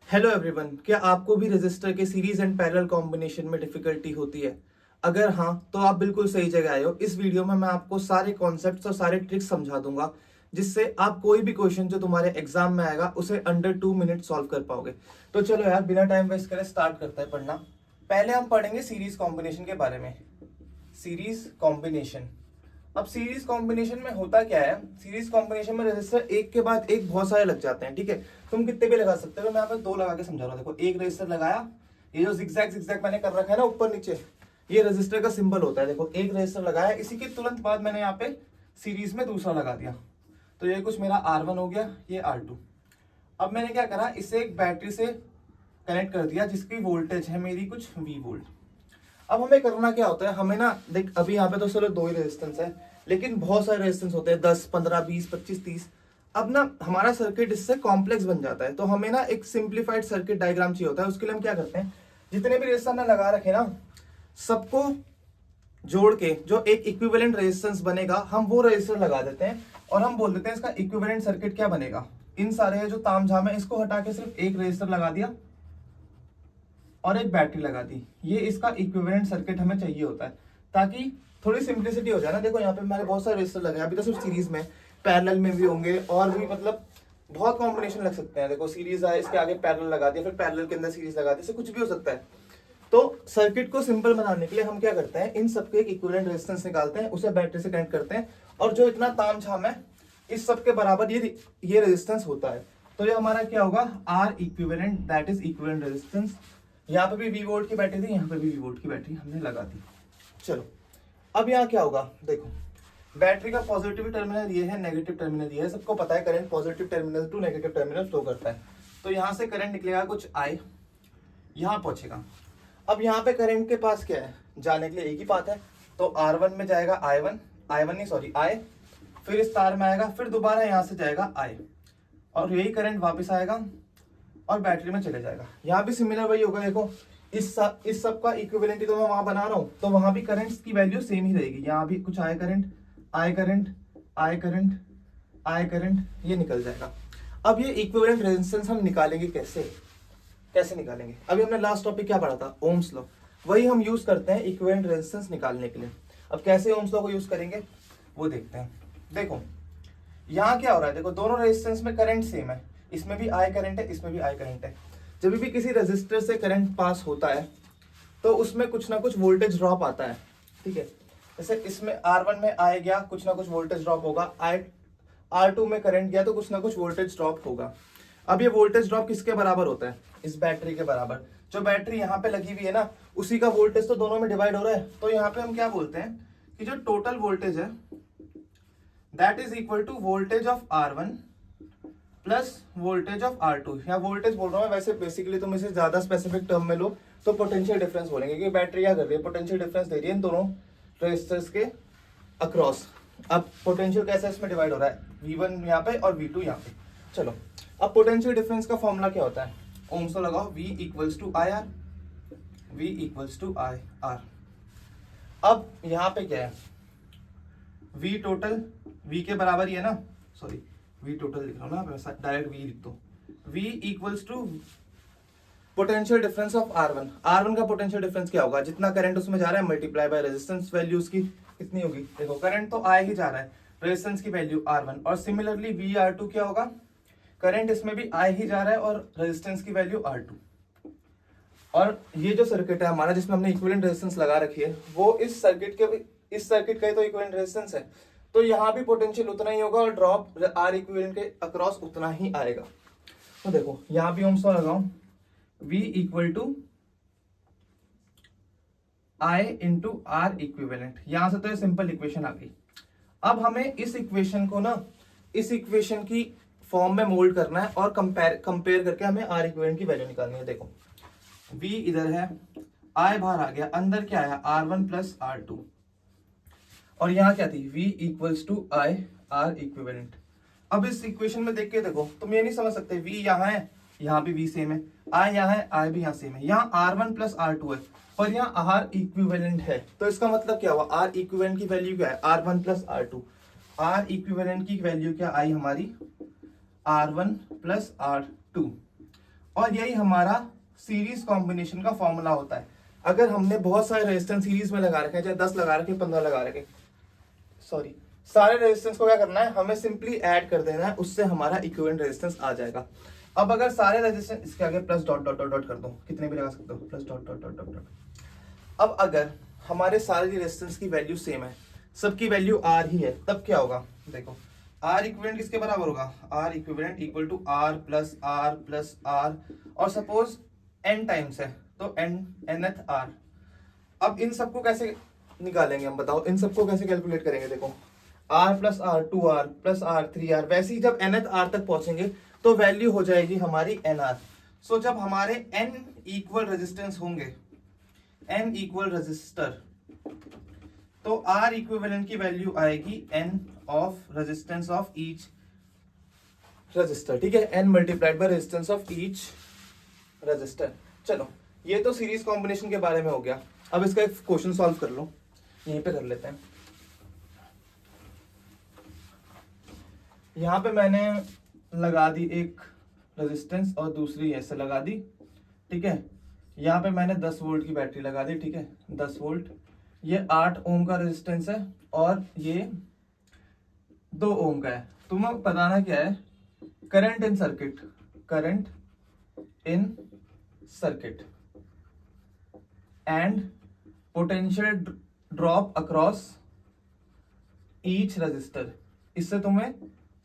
Hello everyone, क्या आपको भी रजिस्टर के सीरीज एंड पैरेलल कॉम्बिनेशन में डिफिकल्टी होती है? अगर हाँ, तो आप बिल्कुल सही जगह आए हो। इस वीडियो में मैं आपको सारे कॉन्सेप्ट्स और सारे ट्रिक्स समझा दूंगा, जिससे आप कोई भी क्वेश्चन जो तुम्हारे एग्जाम में आएगा उसे अंडर 2 मिनट सॉल्व कर पाओगे। तो चलो यार, बिना टाइम वेस्ट करे स्टार्ट करते हैं पढ़ना। पहले हम पढ़ेंगे सीरीज कॉम्बिनेशन के बारे में। Series combination. अब सीरीज कॉम्बिनेशन में होता क्या है, सीरीज कॉम्बिनेशन में रजिस्टर एक के बाद एक बहुत सारे लग जाते हैं। ठीक है, तुम कितने भी लगा सकते हो। मैं यहाँ पे दो लगा के समझा रहा हूँ। देखो, एक रजिस्टर लगाया, ये जो जिगजैग जिगजैग मैंने कर रखा है ना ऊपर नीचे, ये रजिस्टर का सिंबल होता है। देखो, एक रजिस्टर लगाया, इसी के तुरंत बाद मैंने यहाँ पे सीरीज में दूसरा लगा दिया, तो ये कुछ मेरा R1 हो गया, ये R2। अब मैंने क्या करा, इसे एक बैटरी से कनेक्ट कर दिया जिसकी वोल्टेज है मेरी कुछ V वोल्ट। अब हमें करना क्या होता है, हमें ना देख, अभी यहाँ पे तो चलो दो ही रेजिस्टेंस है, लेकिन बहुत सारे रेजिस्टेंस होते हैं, 10, 15, 20, 25, 30। अब ना हमारा सर्किट इससे कॉम्प्लेक्स बन जाता है, तो हमें ना एक सिंप्लीफाइड सर्किट डायग्राम चाहिए होता है। उसके लिए हम क्या करते हैं, जितने भी रेजिस्टेंस हमने लगा रखे ना, सबको जोड़ के जो एक इक्विवेलेंट रेजिस्टेंस बनेगा, हम वो रेजिस्टर लगा देते हैं और हम बोल देते हैं इसका इक्विवेलेंट सर्किट क्या बनेगा। इन सारे जो तामझाम है, इसको हटा के सिर्फ एक रेजिस्टर लगा दिया और एक बैटरी लगा दी। ये इसका इक्विवेलेंट सर्किट हमें चाहिए होता है, ताकि थोड़ी सिंप्लिसिटी हो जाए ना। देखो, यहाँ पे हमारे बहुत सारे रजिस्टर लगे हैं, अभी तो सिर्फ सीरीज में, पैरेलल में भी होंगे और भी, मतलब बहुत कॉम्बिनेशन लग सकते हैं। देखो, सीरीज है, इसके आगे पैरेलल लगा दिया, फिर पैरेलल के अंदर सीरीज लगा दिया, कुछ भी हो सकता है। तो सर्किट को सिंपल बनाने के लिए हम क्या करते हैं, इन सबके एक इक्विवेलेंट रेजिस्टेंस निकालते हैं, उसे बैटरी से कनेक्ट करते हैं, और जो इतना तामझाम है, इस सब के बराबर ये रेजिस्टेंस होता है। तो ये हमारा क्या होगा, R equivalent, that is equivalent resistance. यहाँ पे भी V वोल्ट की बैटरी थी, यहाँ पे भी V वोल्ट की बैटरी हमने लगा दी। चलो, अब यहाँ क्या होगा, देखो, बैटरी का पॉजिटिव टर्मिनल ये है, नेगेटिव टर्मिनल ये है। सबको पता है current positive terminal to negative terminal flow करता है। तो यहाँ से करंट निकलेगा कुछ I, यहाँ पहुंचेगा। अब यहाँ पे करंट के पास क्या है, जाने के लिए एक ही बात है, तो R1 में जाएगा I, फिर इस तार में आएगा, फिर दोबारा यहाँ से जाएगा I, और यही करंट वापस आएगा और बैटरी में चले जाएगा। यहाँ भी सिमिलर वही होगा। देखो, इस सब का इक्विवेलेंट तो मैं वहां बना रहा हूं, तो वहां भी करंट्स की वैल्यू सेम ही रहेगी। यहाँ भी कुछ आई करंट, ये निकल जाएगा। अब ये इक्विवेलेंट रेजिस्टेंस हम निकालेंगे कैसे निकालेंगे। अभी हमने लास्ट टॉपिक क्या पढ़ा था, ओम्स लॉ, वही हम यूज करते हैं इक्विवेलेंट रेजिस्टेंस निकालने के लिए। अब कैसे ओम्स लॉ को यूज करेंगे वो देखते हैं। देखो, यहाँ क्या हो रहा है, देखो दोनों रेजिस्टेंस में करंट सेम है, इसमें भी आई करंट है, इसमें भी आई करंट है। जब भी किसी रेजिस्टर से करंट पास होता है, तो उसमें कुछ ना कुछ वोल्टेज ड्रॉप आता है। ठीक है, जैसे इसमें R1 में आई गया, कुछ ना कुछ वोल्टेज ड्रॉप होगा, R2 में करंट गया, तो कुछ ना कुछ वोल्टेज ड्रॉप होगा। अब ये वोल्टेज ड्रॉप किसके बराबर होता है, इस बैटरी के बराबर। जो बैटरी यहाँ पे लगी हुई है ना, उसी का वोल्टेज तो दोनों में डिवाइड हो रहा है। तो यहाँ पे हम क्या बोलते हैं कि जो टोटल वोल्टेज है, that is equal to voltage of R1 plus voltage of R2, या वोल्टेज बोल रहा हूँ वैसे, बेसिकली तुम इसे ज्यादा स्पेसिफिक टर्म में लो तो पोटेंशियल डिफरेंस बोलेंगे, क्योंकि बैटरी क्या कर रही है, पोटेंशियल डिफरेंस दे रही है इन दोनों रेजिस्टर्स के अक्रॉस। अब पोटेंशियल कैसे इसमें डिवाइड हो रहा है, V1 यहाँ पे और V2 यहाँ पे। चलो, अब पोटेंशियल डिफरेंस का फॉर्मूला क्या होता है, ओम्स लॉ लगाओ, V equals to I R. अब यहाँ पे क्या है, V टोटल, V के बराबर ही है ना, सॉरी V टोटल लिख रहा हूँ ना, डायरेक्ट V लिख दो। V equals to potential difference of R1 का पोटेंशियल डिफरेंस क्या होगा, जितना करंट उसमें जा रहा है मल्टीप्लाई बाय रेजिस्टेंस वैल्यू उसकी कितनी होगी। देखो, करंट तो I ही जा रहा है, रेजिस्टेंस की वैल्यू R1, और सिमिलरली VR2 क्या होगा, करंट इसमें भी I ही जा रहा है और रेजिस्टेंस की वैल्यू R2। और ये जो सर्किट है हमारा, जिसमें हमने इक्विवेलेंट रेजिस्टेंस लगा रखी है, वो इस सर्किट का ही तो इक्विवेलेंट रेजिस्टेंस है। तो यहाँ भी पोटेंशियल उतना ही होगा और ड्रॉप आर इक्विवेलेंट के अक्रॉस उतना ही आएगा। तो देखो, यहाँ भी ओम्स लॉ लगाओ, V equal to I into R equivalent. यहां से तो ये सिंपल इक्वेशन आ गई। अब हमें इस इक्वेशन को ना, इस इक्वेशन की फॉर्म में मोल्ड करना है और कंपेयर करके हमें आर इक्विवेलेंट की वैल्यू निकालनी है। देखो, V इधर है, I बाहर आ गया, अंदर क्या है R1 प्लस R2, और यहाँ क्या थी, V equals to I R equivalent. अब इस इक्वेशन में देख के देखो, तुम ये नहीं समझ सकते, V यहाँ है, यहाँ भी V सेम है, I यहाँ है, I भी यहाँ सेम है, यहाँ R1 प्लस R2 है, पर यहाँ R इक्विवेलेंट है। तो इसका मतलब क्या हुआ, R इक्विवेलेंट की वैल्यू क्या है, R1 plus R2। R equivalent की वैल्यू क्या आई हमारी, R1 प्लस R2। और यही हमारा सीरीज कॉम्बिनेशन का फॉर्मूला होता है। अगर हमने बहुत सारे रेजिस्टेंस सीरीज में लगा रखे हैं, चाहे 10 लगा रखे, 15 लगा रखे, सॉरी, सारे रेजिस्टेंस को क्या करना है, हमें सिंपली ऐड कर देना है, उससे हमारा इक्विवेलेंट रेजिस्टेंस आ जाएगा। अब अगर सारे रेजिस्टेंस, इसके आगे plus dot dot dot dot कर दो, कितने भी लगा सकते हो, plus dot dot dot dot dot. अब अगर हमारे सारे रेजिस्टेंस की वैल्यू सेम है, सबकी वैल्यू आर ही है, तब क्या होगा, देखो आर इक्विवेलेंट किसके बराबर होगा, R equivalent equal to R plus R, और सपोज एन टाइम्स है तो एनथ आर। अब इन सबको कैसे निकालेंगे हम, बताओ, इन सबको कैसे कैलकुलेट करेंगे। देखो R plus R 2r plus R 3r, वैसे ही जब nth r तक पहुंचेंगे तो वैल्यू हो जाएगी हमारी nr। सो जब हमारे n इक्वल रेजिस्टेंस होंगे, n इक्वल रेजिस्टर, तो r इक्विवेलेंट की वैल्यू आएगी n of resistance of each resistor, ठीक है, n multiplied by resistance of each resistor. चलो ये तो सीरीज कॉम्बिनेशन के बारे में हो गया। अब इसका एक क्वेश्चन सॉल्व कर लो, यहीं पे कर लेते हैं। यहां पे मैंने लगा दी एक रेजिस्टेंस और दूसरी ऐसे लगा दी, ठीक है। यहाँ पे मैंने 10 वोल्ट की बैटरी लगा दी, ठीक है, 10 वोल्ट। ये 8 ओम का रेजिस्टेंस है और ये 2 ओम का है। तुम्हें बताना क्या है, current in circuit, current in circuit and potential drop across each resistor. इससे तुम्हें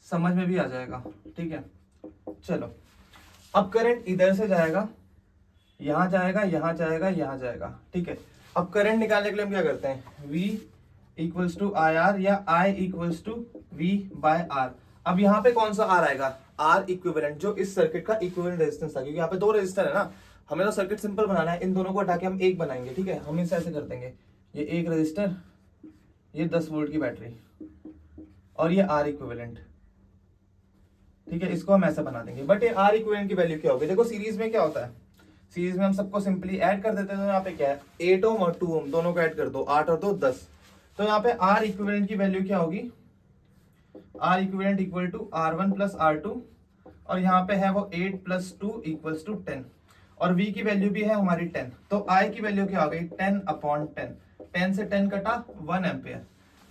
समझ में भी आ जाएगा, ठीक है। चलो अब करंट इधर से जाएगा, यहां जाएगा, यहां जाएगा, यहां जाएगा, ठीक है। अब करंट निकालने के लिए हम क्या करते हैं, V equals to I R या I equals to V by R. अब यहाँ पे कौन सा R आएगा, R इक्विवेलेंट, जो इस सर्किट का इक्विवेलेंट रेजिस्टेंस था, क्योंकि यहाँ पे 2 रेजिस्टर है ना, हमें तो सर्किट सिंपल बनाना है, इन दोनों को हटा के हम एक बनाएंगे, ठीक है। हम इसे ऐसे कर देंगे, ये एक रेजिस्टर, ये 10 वोल्ट की बैटरी और ये R इक्विवेलेंट, ठीक है, इसको हम ऐसा बना देंगे। बट ये R इक्विवेलेंट की वैल्यू क्या होगी, देखो सीरीज में क्या होता है, सीरीज में हम सबको सिंपली ऐड कर देते हैं। तो यहाँ पे क्या है, 8 ओम और 2 ओम दोनों को ऐड कर दो, 8 और 2 10। तो यहाँ पे R इक्विवेलेंट की वैल्यू क्या होगी, R equivalent equal to R1 plus R2, और यहाँ पे है वो 8 प्लस 2 इक्वल्स टू 10, और V की वैल्यू भी है हमारी 10। तो I की वैल्यू क्या हो गई, 10 अपॉन 10, 10 से 10 कटा 1 एम्पेयर।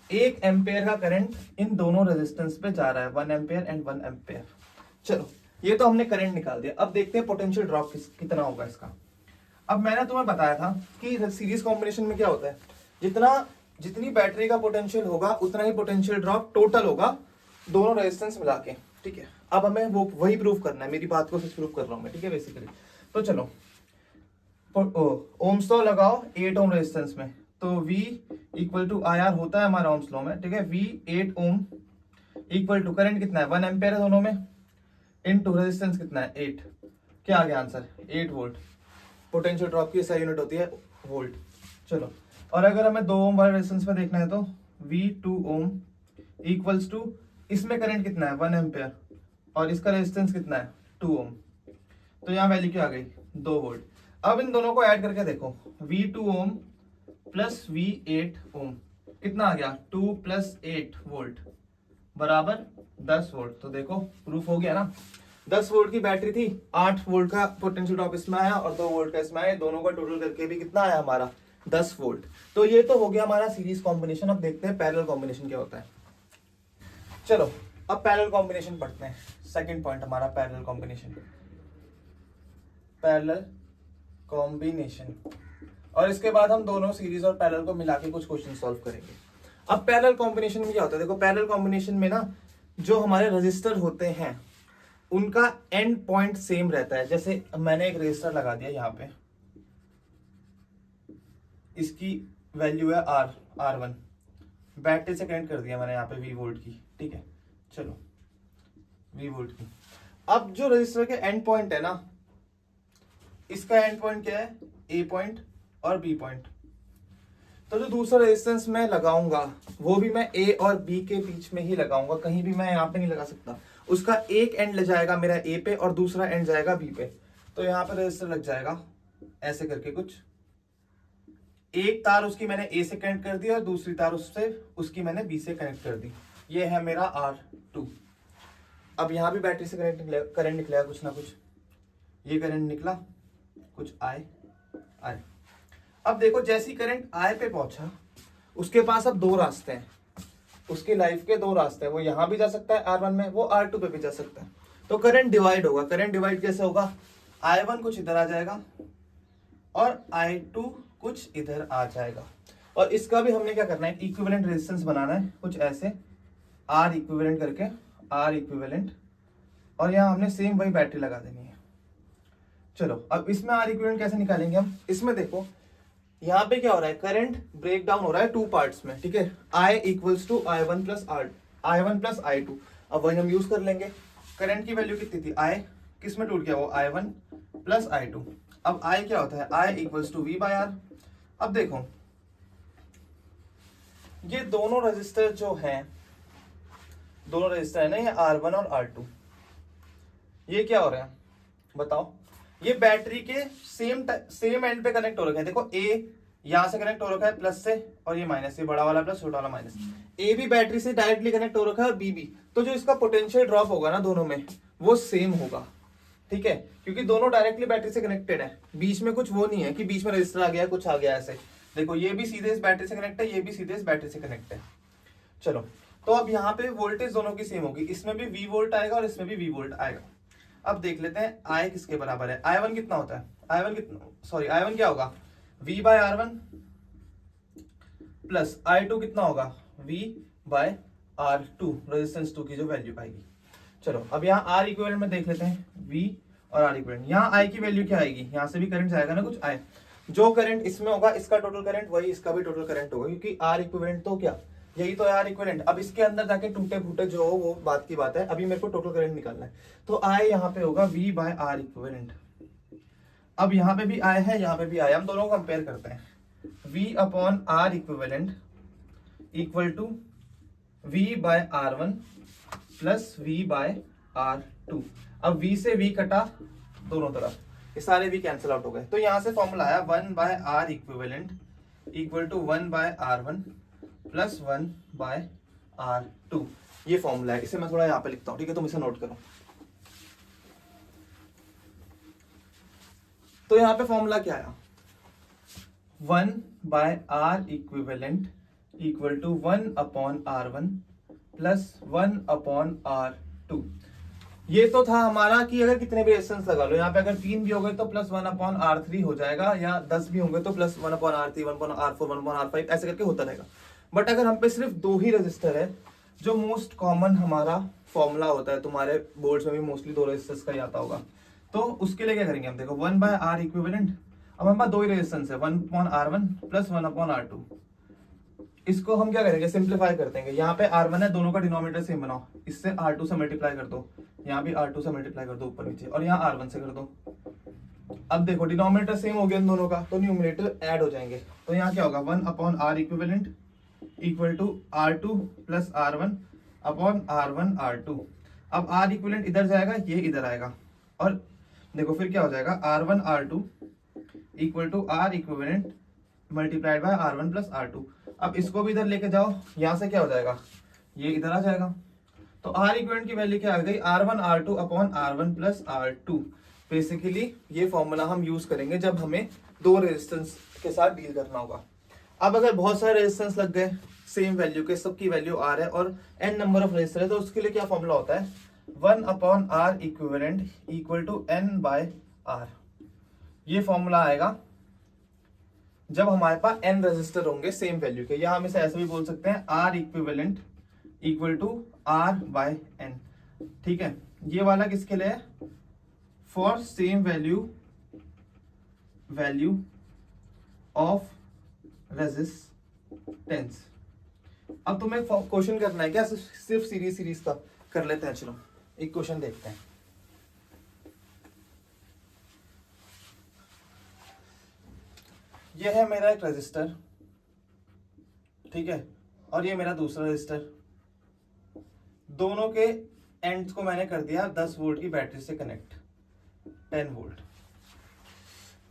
1 एम्पेयर का करंट इन दोनों रेजिस्टेंस पे जा रहा है, 1 एम्पेयर एंड 1 एम्पेयर। चलो ये तो हमने करंट निकाल दिया। अब देखते हैं पोटेंशियल ड्रॉप कितना होगा इसका। अब मैंने तुम्हें बताया था कि सीरीज कॉम्बिनेशन में क्या होता है, जितनी बैटरी का पोटेंशियल होगा उतना ही पोटेंशियल ड्रॉप टोटल होगा दोनों रेजिस्टेंस मिला के, ठीक है। अब हमें वो वही प्रूफ करना है, मेरी बात को सच प्रूफ कर रहा हूं मैं, ठीक है, बेसिकली। तो चलो ओम्स तो लगाओ 8 ओम रेजिस्टेंस में, तो V equal to I R होता है हमारा ओम्स लॉ में, ठीक है। V 8 ohm equal to current कितना है, 1 एम्पेयर है दोनों में, इनटू रेजिस्टेंस कितना है 8। क्या आ गया आंसर, 8 वोल्ट। पोटेंशियल ड्रॉप की SI यूनिट होती है वोल्ट। चलो, और अगर हमें 2 ओम वाले रेजिस्टेंस में देखना है तो V 2 ओम इक्वल्स टू, इसमें करंट कितना है 1 एम्पेयर और इसका रेजिस्टेंस कितना है 2 ओम, तो यहाँ वैल्यू क्या आ गई 2 वोल्ट। अब इन दोनों को ऐड करके देखो, V 2 ओम प्लस V 8 ओम कितना आ गया, 2 प्लस 8 वोल्ट बराबर 10 वोल्ट। तो देखो प्रूफ हो गया ना, 10 वोल्ट की बैटरी थी, 8 वोल्ट का पोटेंशियल ड्रॉप इसमें आया और 2 वोल्ट का इसमें आया, दोनों का टोटल करके भी कितना आया हमारा 10 वोल्ट। तो ये तो हो गया हमारा सीरीज कॉम्बिनेशन। अब देखते हैं पैरेलल कॉम्बिनेशन क्या होता है। चलो अब पैरेलल कॉम्बिनेशन पढ़ते हैं। सेकंड पॉइंट हमारा पैरेलल कॉम्बिनेशन, पैरेलल कॉम्बिनेशन, और इसके बाद हम दोनों सीरीज और पैरेलल को मिला के कुछ क्वेश्चन सॉल्व करेंगे। अब पैरेलल कॉम्बिनेशन में क्या होता है, देखो पैरेलल कॉम्बिनेशन में ना जो हमारे रजिस्टर होते हैं उनका एंड पॉइंट सेम रहता है। जैसे मैंने एक रजिस्टर लगा दिया यहाँ पे, इसकी वैल्यू है R1, बैटरी से कनेक्ट कर दिया मैंने यहाँ पे V वोल्ट की, ठीक है। चलो V वोल्ट की, अब जो रजिस्टर के एंड पॉइंट है ना, इसका एंड पॉइंट क्या है, A पॉइंट और B पॉइंट। तो जो दूसरा रेजिस्टेंस मैं लगाऊंगा वो भी मैं A और B के बीच में ही लगाऊंगा, कहीं भी मैं यहाँ पे नहीं लगा सकता। उसका एक एंड ले जाएगा मेरा A पे और दूसरा एंड जाएगा B पे। तो यहाँ पे रेजिस्टर लग जाएगा ऐसे करके कुछ, एक तार उसकी मैंने A से कनेक्ट कर दी और दूसरी तार उसकी मैंने B से कनेक्ट कर दी। ये है मेरा R2। अब यहाँ भी बैटरी से करंट निकलेगा कुछ ना कुछ, ये करंट निकला, कुछ आई। अब देखो जैसी करंट आई पे पहुंचा, उसके पास अब दो रास्ते हैं, उसकी लाइफ के दो रास्ते हैं। वो यहां भी जा सकता है R1 में, वो R2 पे भी जा सकता है। तो करंट डिवाइड होगा। करंट डिवाइड कैसे होगा? I1 कुछ इधर आ जाएगा और I2 कुछ इधर आ जाएगा। और इसका भी हमने क्या करना है, इक्विवेलेंट रेजिस्टेंस बनाना है, कुछ ऐसे R इक्विवेलेंट करके, R इक्विवेलेंट, और यहाँ हमने सेम वही बैटरी लगा देनी है। चलो अब इसमें R इक्विवेलेंट कैसे निकालेंगे हम? इसमें देखो यहाँ पे क्या हो रहा है, करंट ब्रेक डाउन हो रहा है टू पार्ट्स में, ठीक है। I equals to I1 plus I2। अब वही हम यूज कर लेंगे। करंट की वैल्यू कितनी थी? I किस में टूट गया? वो I1 प्लस I2। अब I क्या होता है? I equals to V by R। अब देखो ये दोनों रजिस्टर जो हैं, दोनों रजिस्टर है ना, ये R1 और R2, ये क्या हो रहा है बताओ? ये बैटरी के सेम एंड पे कनेक्ट हो रखे हैं। देखो A यहां से कनेक्ट हो रखा है प्लस से, और ये माइनस, ये बड़ा वाला प्लस छोटा वाला माइनस। A भी बैटरी से डायरेक्टली कनेक्ट हो रखा है और B भी। तो जो इसका पोटेंशियल ड्रॉप होगा ना दोनों में, वो सेम होगा, ठीक है, क्योंकि दोनों डायरेक्टली बैटरी से कनेक्टेड है। बीच में कुछ वो नहीं है कि बीच में रजिस्टर आ गया, कुछ आ गया ऐसे। देखो ये भी सीधे इस बैटरी से कनेक्ट है, ये भी सीधे इस बैटरी से कनेक्ट है। चलो तो अब यहाँ पे वोल्टेज दोनों की सेम होगी, इसमें भी V वोल्ट आएगा और इसमें भी V वोल्ट आएगा। अब देख लेते हैं I किसके बराबर है। I1 कितना होता है? I1 क्या होगा? V by R1 plus I2 कितना होगा? V बाय R2, रेजिस्टेंस 2 की जो वैल्यू आएगी। चलो अब यहाँ R इक्विवेलेंट में देख लेते हैं, V और R इक्विवेलेंट। यहाँ I की वैल्यू क्या आएगी? यहाँ से भी करंट जाएगा ना कुछ I। जो करंट इसमें होगा इसका टोटल करंट वही इसका भी टोटल करंट होगा, क्योंकि R इक्विवेलेंट तो क्या, यही तो है R इक्विवेलेंट। अब इसके अंदर जाके टूटे फूटे जो हो वो बात की बात है, अभी मेरे को टोटल करंट निकालना है। तो I यहाँ पे होगा V बाय R इक्विवेलेंट। अब यहाँ पे भी I है, यहाँ पे भी I, हम दोनों को कंपेयर करते हैं। V upon R equivalent equal to V by R1 plus V by R2। अब V से V कटा दोनों तरफ, ये सारे V कैंसिल आउट हो गए। तो यहाँ से फॉर्मूला आया 1 bye R equivalent equal to 1 by R1 plus 1 by R2। ये फॉर्मूला है, इसे मैं थोड़ा यहाँ पे लिखता हूँ, ठीक है, तुम इसे नोट करो। तो यहाँ पे फॉर्मूला क्या आया? 1 bye R equivalent equal to 1 upon R1 plus 1 upon R2। ये तो था हमारा कि अगर कितने भी रेजिस्टेंस लगा लो, यहाँ पे अगर 3 भी हो गए तो प्लस 1 अपॉन R3 हो जाएगा, या 10 भी होंगे तो plus 1 upon R3, 1 upon R4, 1 upon R5, ऐसे करके होता रहेगा। बट अगर हम पे सिर्फ दो ही रजिस्टर है, जो मोस्ट कॉमन हमारा फॉर्मूला होता है, तुम्हारे बोर्ड्स में भी मोस्टली दो रजिस्टर्स का ही आता होगा, तो उसके लिए क्या करेंगे हम? देखो 1 बाय R इक्विवेलेंट, अब हमारे पास दो ही रेजिस्टेंस है, 1 upon R1 plus 1 upon R2। इसको हम क्या करेंगे? सिंप्लीफाई कर देंगे। यहाँ पे R1 है, दोनों का डिनोमिनेटर सेम बनाओ, इससे R2 से मल्टीप्लाई कर दो, यहाँ भी R2 से मल्टीप्लाई कर दो ऊपर नीचे, और यहाँ R1 से कर दो। अब देखो डिनोमिनेटर सेम हो गया इन दोनों का, तो न्यूमरेटर ऐड हो जाएंगे। तो यहाँ क्या होगा? 1 upon R equivalent equal to R2 plus R1 upon R1 R2। अब R इक्विवेलेंट इधर जाएगा, ये इधर आएगा, और देखो फिर क्या हो जाएगा? R1 R2 equal to R equivalent multiplied by R1 plus R2। अब इसको भी इधर लेके जाओ, यहां से क्या हो जाएगा? ये इधर आ जाएगा। तो R इक्विवेलेंट की वैल्यू क्या आ गई? R1 R2 upon R1 plus R2। Basically ये फॉर्मूला हम यूज करेंगे जब हमें दो रेजिस्टेंस के साथ डील करना होगा। अब अगर बहुत सारे रेजिस्टेंस लग गए सेम वैल्यू के, सबकी वैल्यू R है और n नंबर ऑफ रेजिस्टर है, तो उसके लिए क्या फॉर्मूला होता है? 1 upon R equivalent equal to n by R। ये फॉर्मूला आएगा जब हमारे पास n रेजिस्टर होंगे सेम वैल्यू के, या हम इसे ऐसे भी बोल सकते हैं R equivalent equal to R by n, ठीक है। ये वाला किसके लिए है? For same value of resistance. अब तुम्हें क्वेश्चन करना है क्या? सिर्फ सीरीज का कर लेते हैं। चलो एक क्वेश्चन देखते हैं। यह है मेरा एक रजिस्टर, ठीक है, और ये मेरा दूसरा रजिस्टर। दोनों के एंड्स को मैंने कर दिया 10 वोल्ट की बैटरी से कनेक्ट, 10 वोल्ट।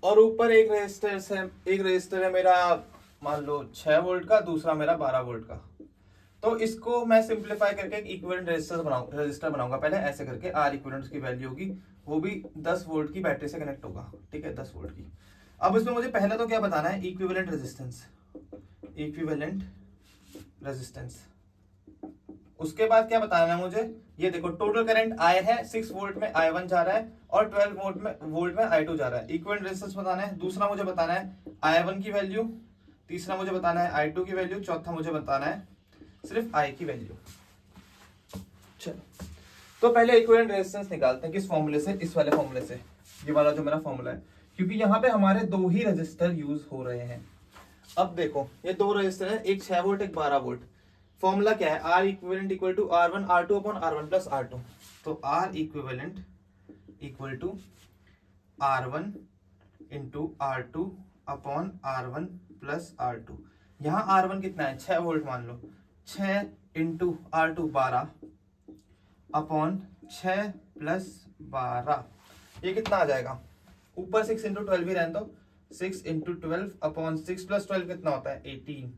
और ऊपर एक रजिस्टर है मेरा मान लो 6 वोल्ट का, दूसरा मेरा 12 वोल्ट का। तो इसको मैं सिंप्लीफाई करके एक इक्विवेलेंट रजिस्टर बनाऊंगा पहले ऐसे करके। R इक्विवेलेंट की वैल्यू होगी वो भी 10 वोल्ट की बैटरी से कनेक्ट होगा, ठीक है, 10 वोल्ट की। अब इसमें मुझे पहले तो क्या बताना है, इक्विवेलेंट रेजिस्टेंस, इक्विवेलेंट रेजिस्टेंस। उसके बाद क्या बताना है मुझे, ये देखो टोटल करंट I है, 6 वोल्ट में I1 जा रहा है और 12 वोल्ट में I2 जा रहा है। इक्विवेलेंट रेजिस्टेंस बताना है। दूसरा मुझे बताना है I1 की वैल्यू, तीसरा मुझे बताना है I2 की वैल्यू, चौथा मुझे बताना है सिर्फ I की वैल्यू। चलो तो पहले इक्विवेलेंट रेजिस्टेंस निकालते हैं, किस फॉर्मूले से, इस वाले फॉर्मूले से, ये वाला जो मेरा फॉर्मूला है, क्योंकि यहाँ पे हमारे दो ही रजिस्टर यूज हो रहे हैं। अब देखो ये दो रजिस्टर है, एक 6 वोल्ट एक 12 वोल्ट। फॉर्मूला क्या है, R equivalent equal to R1 R2 upon R1 plus R2। तो R equivalent equal to R1 into R2 upon R1 plus R2। यहाँ R1 कितना है, 6 वोल्ट मान लो, 6 इंटू R2 12 अपॉन 6 प्लस 12, ये कितना आ जाएगा, ऊपर 6 इंटू 12 ही रहने दो, 6 इंटू 12 अपॉन 6 प्लस 12 कितना होता है 18,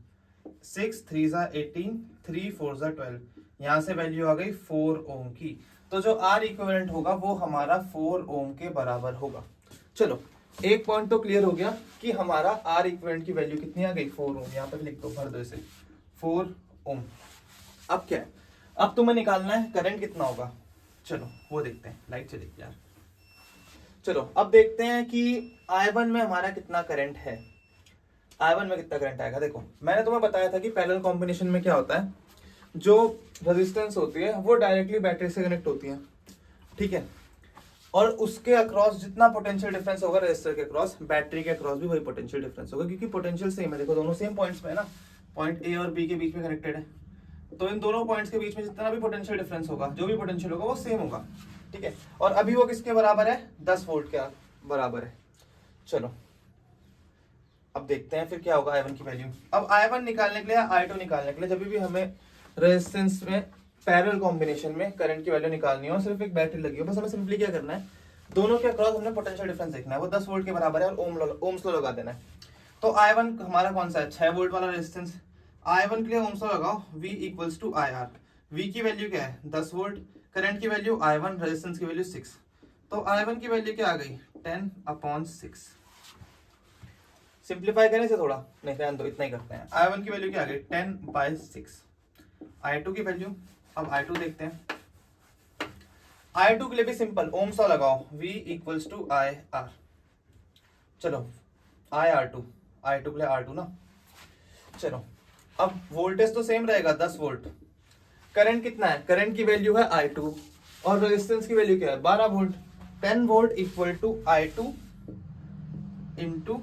6 3 ज़ा 18, 3 4 ज़ा 12, यहाँ से वैल्यू आ गई 4 ओम की। तो जो R इक्विवेलेंट होगा वो हमारा 4 ओम के बराबर होगा। चलो एक पॉइंट तो क्लियर हो गया कि हमारा R इक्विवेलेंट की वैल्यू कितनी आ गई, 4 ओम। यहाँ पर लिख दो, भर दो इसे, 4 ओम। अब क्या है, अब तुम्हें निकालना है करंट कितना होगा। चलो वो देखते हैं, लाइट चलेगी यार। चलो अब देखते हैं कि I1 में हमारा कितना करंट है। I1 में कितना करंट आएगा, देखो मैंने तुम्हें बताया था कि पैरेलल कॉम्बिनेशन में क्या होता है, जो रेजिस्टेंस होती है वो डायरेक्टली बैटरी से कनेक्ट होती है, ठीक है, और उसके अक्रॉस जितना पोटेंशियल डिफरेंस होगा रेजिस्टर के अक्रॉस, बैटरी के अक्रॉस भी वही पोटेंशियल डिफरेंस होगा, क्योंकि पोटेंशियल सेम है। देखो दोनों सेम पॉइंट्स पे है ना, पॉइंट A और B के बीच में कनेक्टेड है, तो इन दोनों पॉइंट्स के बीच में जितना भी पोटेंशियल डिफरेंस होगा, जो भी पोटेंशियल होगा वो सेम होगा, ठीक है। और अभी वो किसके बराबर है, 10 वोल्ट के बराबर है। चलो अब देखते हैं फिर क्या होगा I1 की वैल्यू। अब I1 निकालने के लिए, I2 निकालने के लिए, जब भी हमें रेजिस्टेंस में पैरेलल कॉम्बिनेशन में करंट की वैल्यू निकालनी हो, सिर्फ एक बैटरी लगी हो, बस हमें सिंपली क्या करना है, दोनों के अक्रॉस हमने पोटेंशियल डिफरेंस देखना है, वो 10 वोल्ट के बराबर है और ओम्स लॉ लगा देना है। तो I1 हमारा कौन सा है, 6 वोल्ट वाला रेजिस्टेंस। I1 के लिए ओम्स लॉ लगाओ, V equals to IR। V की वैल्यू क्या है, 10 वोल्ट, करंट की वैल्यू I1, रेजिस्टेंस की वैल्यू 6, तो I1 की वैल्यू क्या आ गई, 10/6। सिंप्लीफाई करें इसे थोड़ा, नहीं रहने दो, इतना ही करते हैं। I1 की वैल्यू क्या आ गई, 10/6। I2 की वैल्यू, अब I2 देखते हैं। I2 के लिए भी सिंपल, ओम्स लॉ लगाओ, V इक्वल्स टू IR। चलो IR2, I2 के लिए R2 ना। चलो अब वोल्टेज तो सेम रहेगा, 10 वोल्ट। करंट कितना है, करंट की वैल्यू है I2 और रेजिस्टेंस की वैल्यू क्या है, 12 volt. 10 volt equal to I2 into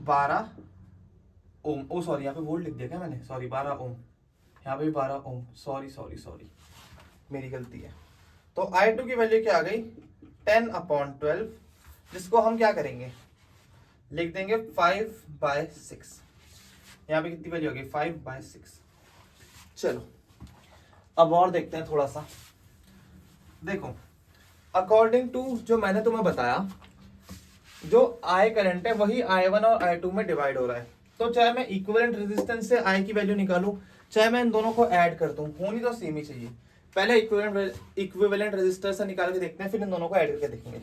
12 ohm. Oh sorry, यहाँ पे वोल्ट लिख दिया क्या मैंने, सॉरी 12 ओम, यहाँ पे 12 ओम, सॉरी मेरी गलती है। तो I2 की वैल्यू क्या आ गई, 10/12, जिसको हम क्या करेंगे, लिख देंगे 5/6। यहाँ पे कितनी वैल्यू होगी, 5/6। चलो अब और देखते हैं थोड़ा सा। देखो अकॉर्डिंग टू जो मैंने तुम्हें बताया, जो I करंट है वही I1 और I2 में डिवाइड हो रहा है। तो चाहे मैं इक्विवेलेंट रेजिस्टेंस से I की वैल्यू निकालूं, चाहे मैं इन दोनों को ऐड कर दूं, होनी तो सेम ही चाहिए। पहले इक्विवेलेंट रेजिस्टर से निकाल के देखते हैं, फिर इन दोनों को ऐड करके देखेंगे।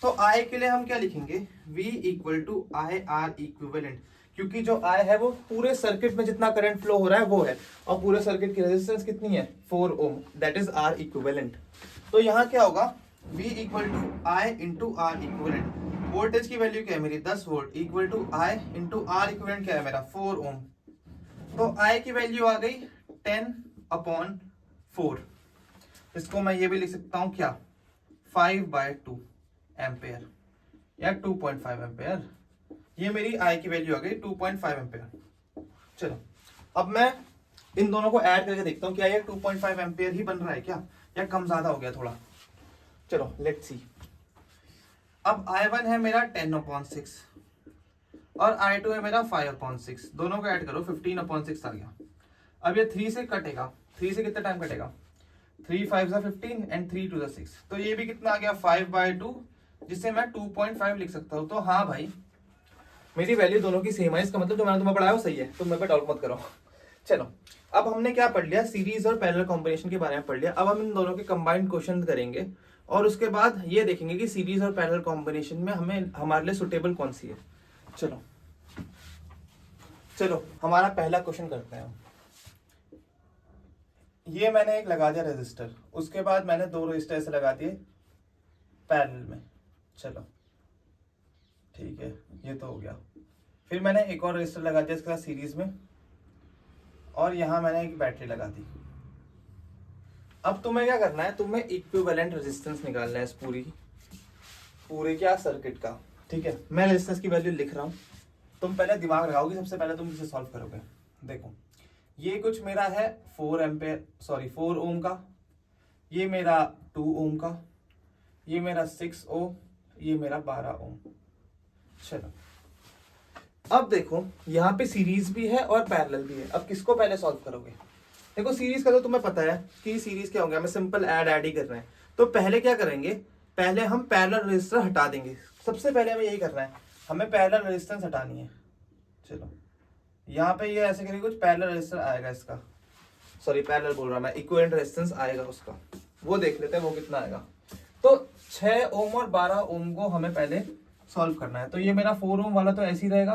तो I के लिए हम क्या लिखेंगे, V equal to IR equivalent, क्योंकि जो I है वो पूरे सर्किट में जितना करंट फ्लो हो रहा है वो है, और पूरे सर्किट की रेजिस्टेंस कितनी है, 4 ohm, that is R equivalent. तो यहाँ क्या होगा, V equal to I into R equivalent. Voltage की वैल्यू क्या है मेरी, 10 volt, equal to I into R equivalent क्या है मेरा, 4 ओम। तो I की वैल्यू आ गई 10/4। इसको मैं ये भी लिख सकता हूँ क्या, 5/2 एम्पेयर या 2.5 एम्पेयर। ये मेरी I की वैल्यू आ गई 2.5 एम्पेयर। चलो अब मैं इन दोनों को ऐड करके देखता हूँ, क्या ये 2.5 एम्पेयर ही बन रहा है क्या, या कम ज्यादा हो गया थोड़ा। चलो लेट्स सी। अब I1 है मेरा 10/6 और I2 है मेरा 5/6, दोनों को ऐड करो, 15/6 आ गया। अब ये 3 से कटेगा, 3 से कितना टाइम कटेगा, 3 5 15 एंड 3 2 6, तो ये भी कितना आ गया, 5/2, जिससे मैं 2.5 लिख सकता हूँ। तो हाँ भाई मेरी वैल्यू दोनों की सेम है, इसका मतलब जो मैंने तुम्हें पढ़ाया वो सही है, तुम मेरे पे डाउट मत करो। चलो अब हमने क्या पढ़ लिया, सीरीज और पैरेलल कॉम्बिनेशन के बारे में पढ़ लिया। अब हम इन दोनों के कंबाइंड क्वेश्चन करेंगे, और उसके बाद ये देखेंगे कि सीरीज और पैरेलल कॉम्बिनेशन में हमें हमारे लिए सुटेबल कौन सी है। चलो चलो हमारा पहला क्वेश्चन करते हैं। ये मैंने एक लगा दिया रेजिस्टर, उसके बाद मैंने 2 रेजिस्टर ऐसे लगा दिए पैरेलल में। चलो ठीक है, ये तो हो गया। फिर मैंने एक और रेजिस्टर लगा दिया इसके साथ सीरीज में, और यहां मैंने एक बैटरी लगा दी। अब तुम्हें क्या करना है, तुम्हें इक्विवेलेंट रेजिस्टेंस निकालना है इस पूरे क्या सर्किट का। ठीक है, मैं रेजिस्टेंस की वैल्यू लिख रहा हूं, तुम पहले दिमाग लगाओगे। सबसे पहले तुम इसे सॉल्व करोगे। देखो ये कुछ मेरा है 4 ओम का, ये मेरा 2 ओम का, ये मेरा 6 ओम, ये मेरा 12 ओम। चलो अब देखो यहाँ पे सीरीज भी है और पैरेलल भी है। अब किसको पहले सॉल्व करोगे? देखो सीरीज का तो तुम्हें पता है कि सीरीज क्या होगा, हमें सिंपल ऐड ही करना है। तो पहले क्या करेंगे, पहले हम पैरेलल रेजिस्टर हटा देंगे। सबसे पहले हमें यही करना है, हमें पैरेलल रेजिस्टेंस हटानी है। चलो यहाँ पे ये ऐसे करेंगे, कुछ पैरेलल रेजिस्टर आएगा इसका, सॉरी पैरेलल बोल रहा मैं, इक्विवेलेंट रेजिस्टेंस आएगा उसका, वो देख लेते हैं वो कितना आएगा। तो 6 ओम और 12 ओम को हमें पहले सॉल्व करना है। तो ये मेरा 4 ओम वाला तो ऐसे ही रहेगा,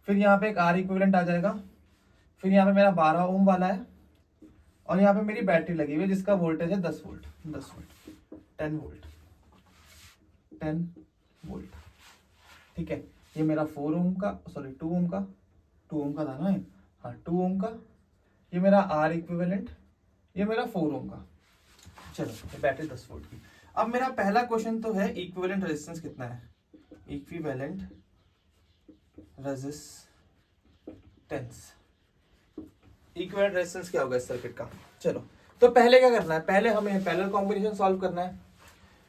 फिर यहाँ पे एक आर इक्विवेलेंट आ जाएगा, फिर यहाँ पे मेरा 12 ओम वाला है, और यहाँ पे मेरी बैटरी लगी हुई है जिसका वोल्टेज है 10 वोल्ट 10 वोल्ट। ठीक है, ये मेरा 2 ओम का था ना, हाँ 2 ओम का, ये मेरा आर इक्विवेलेंट, ये मेरा 4 ओम का। चलो ये बैटरी 10 वोल्ट की। अब मेरा पहला क्वेश्चन तो है इक्विवेलेंट रेजिस्टेंस कितना है, इक्विवेलेंट रेजिस्टेंस क्या होगा इस सर्किट का। चलो तो पहले क्या करना है, पहले हमें पैरेलल कॉम्बिनेशन सॉल्व करना है।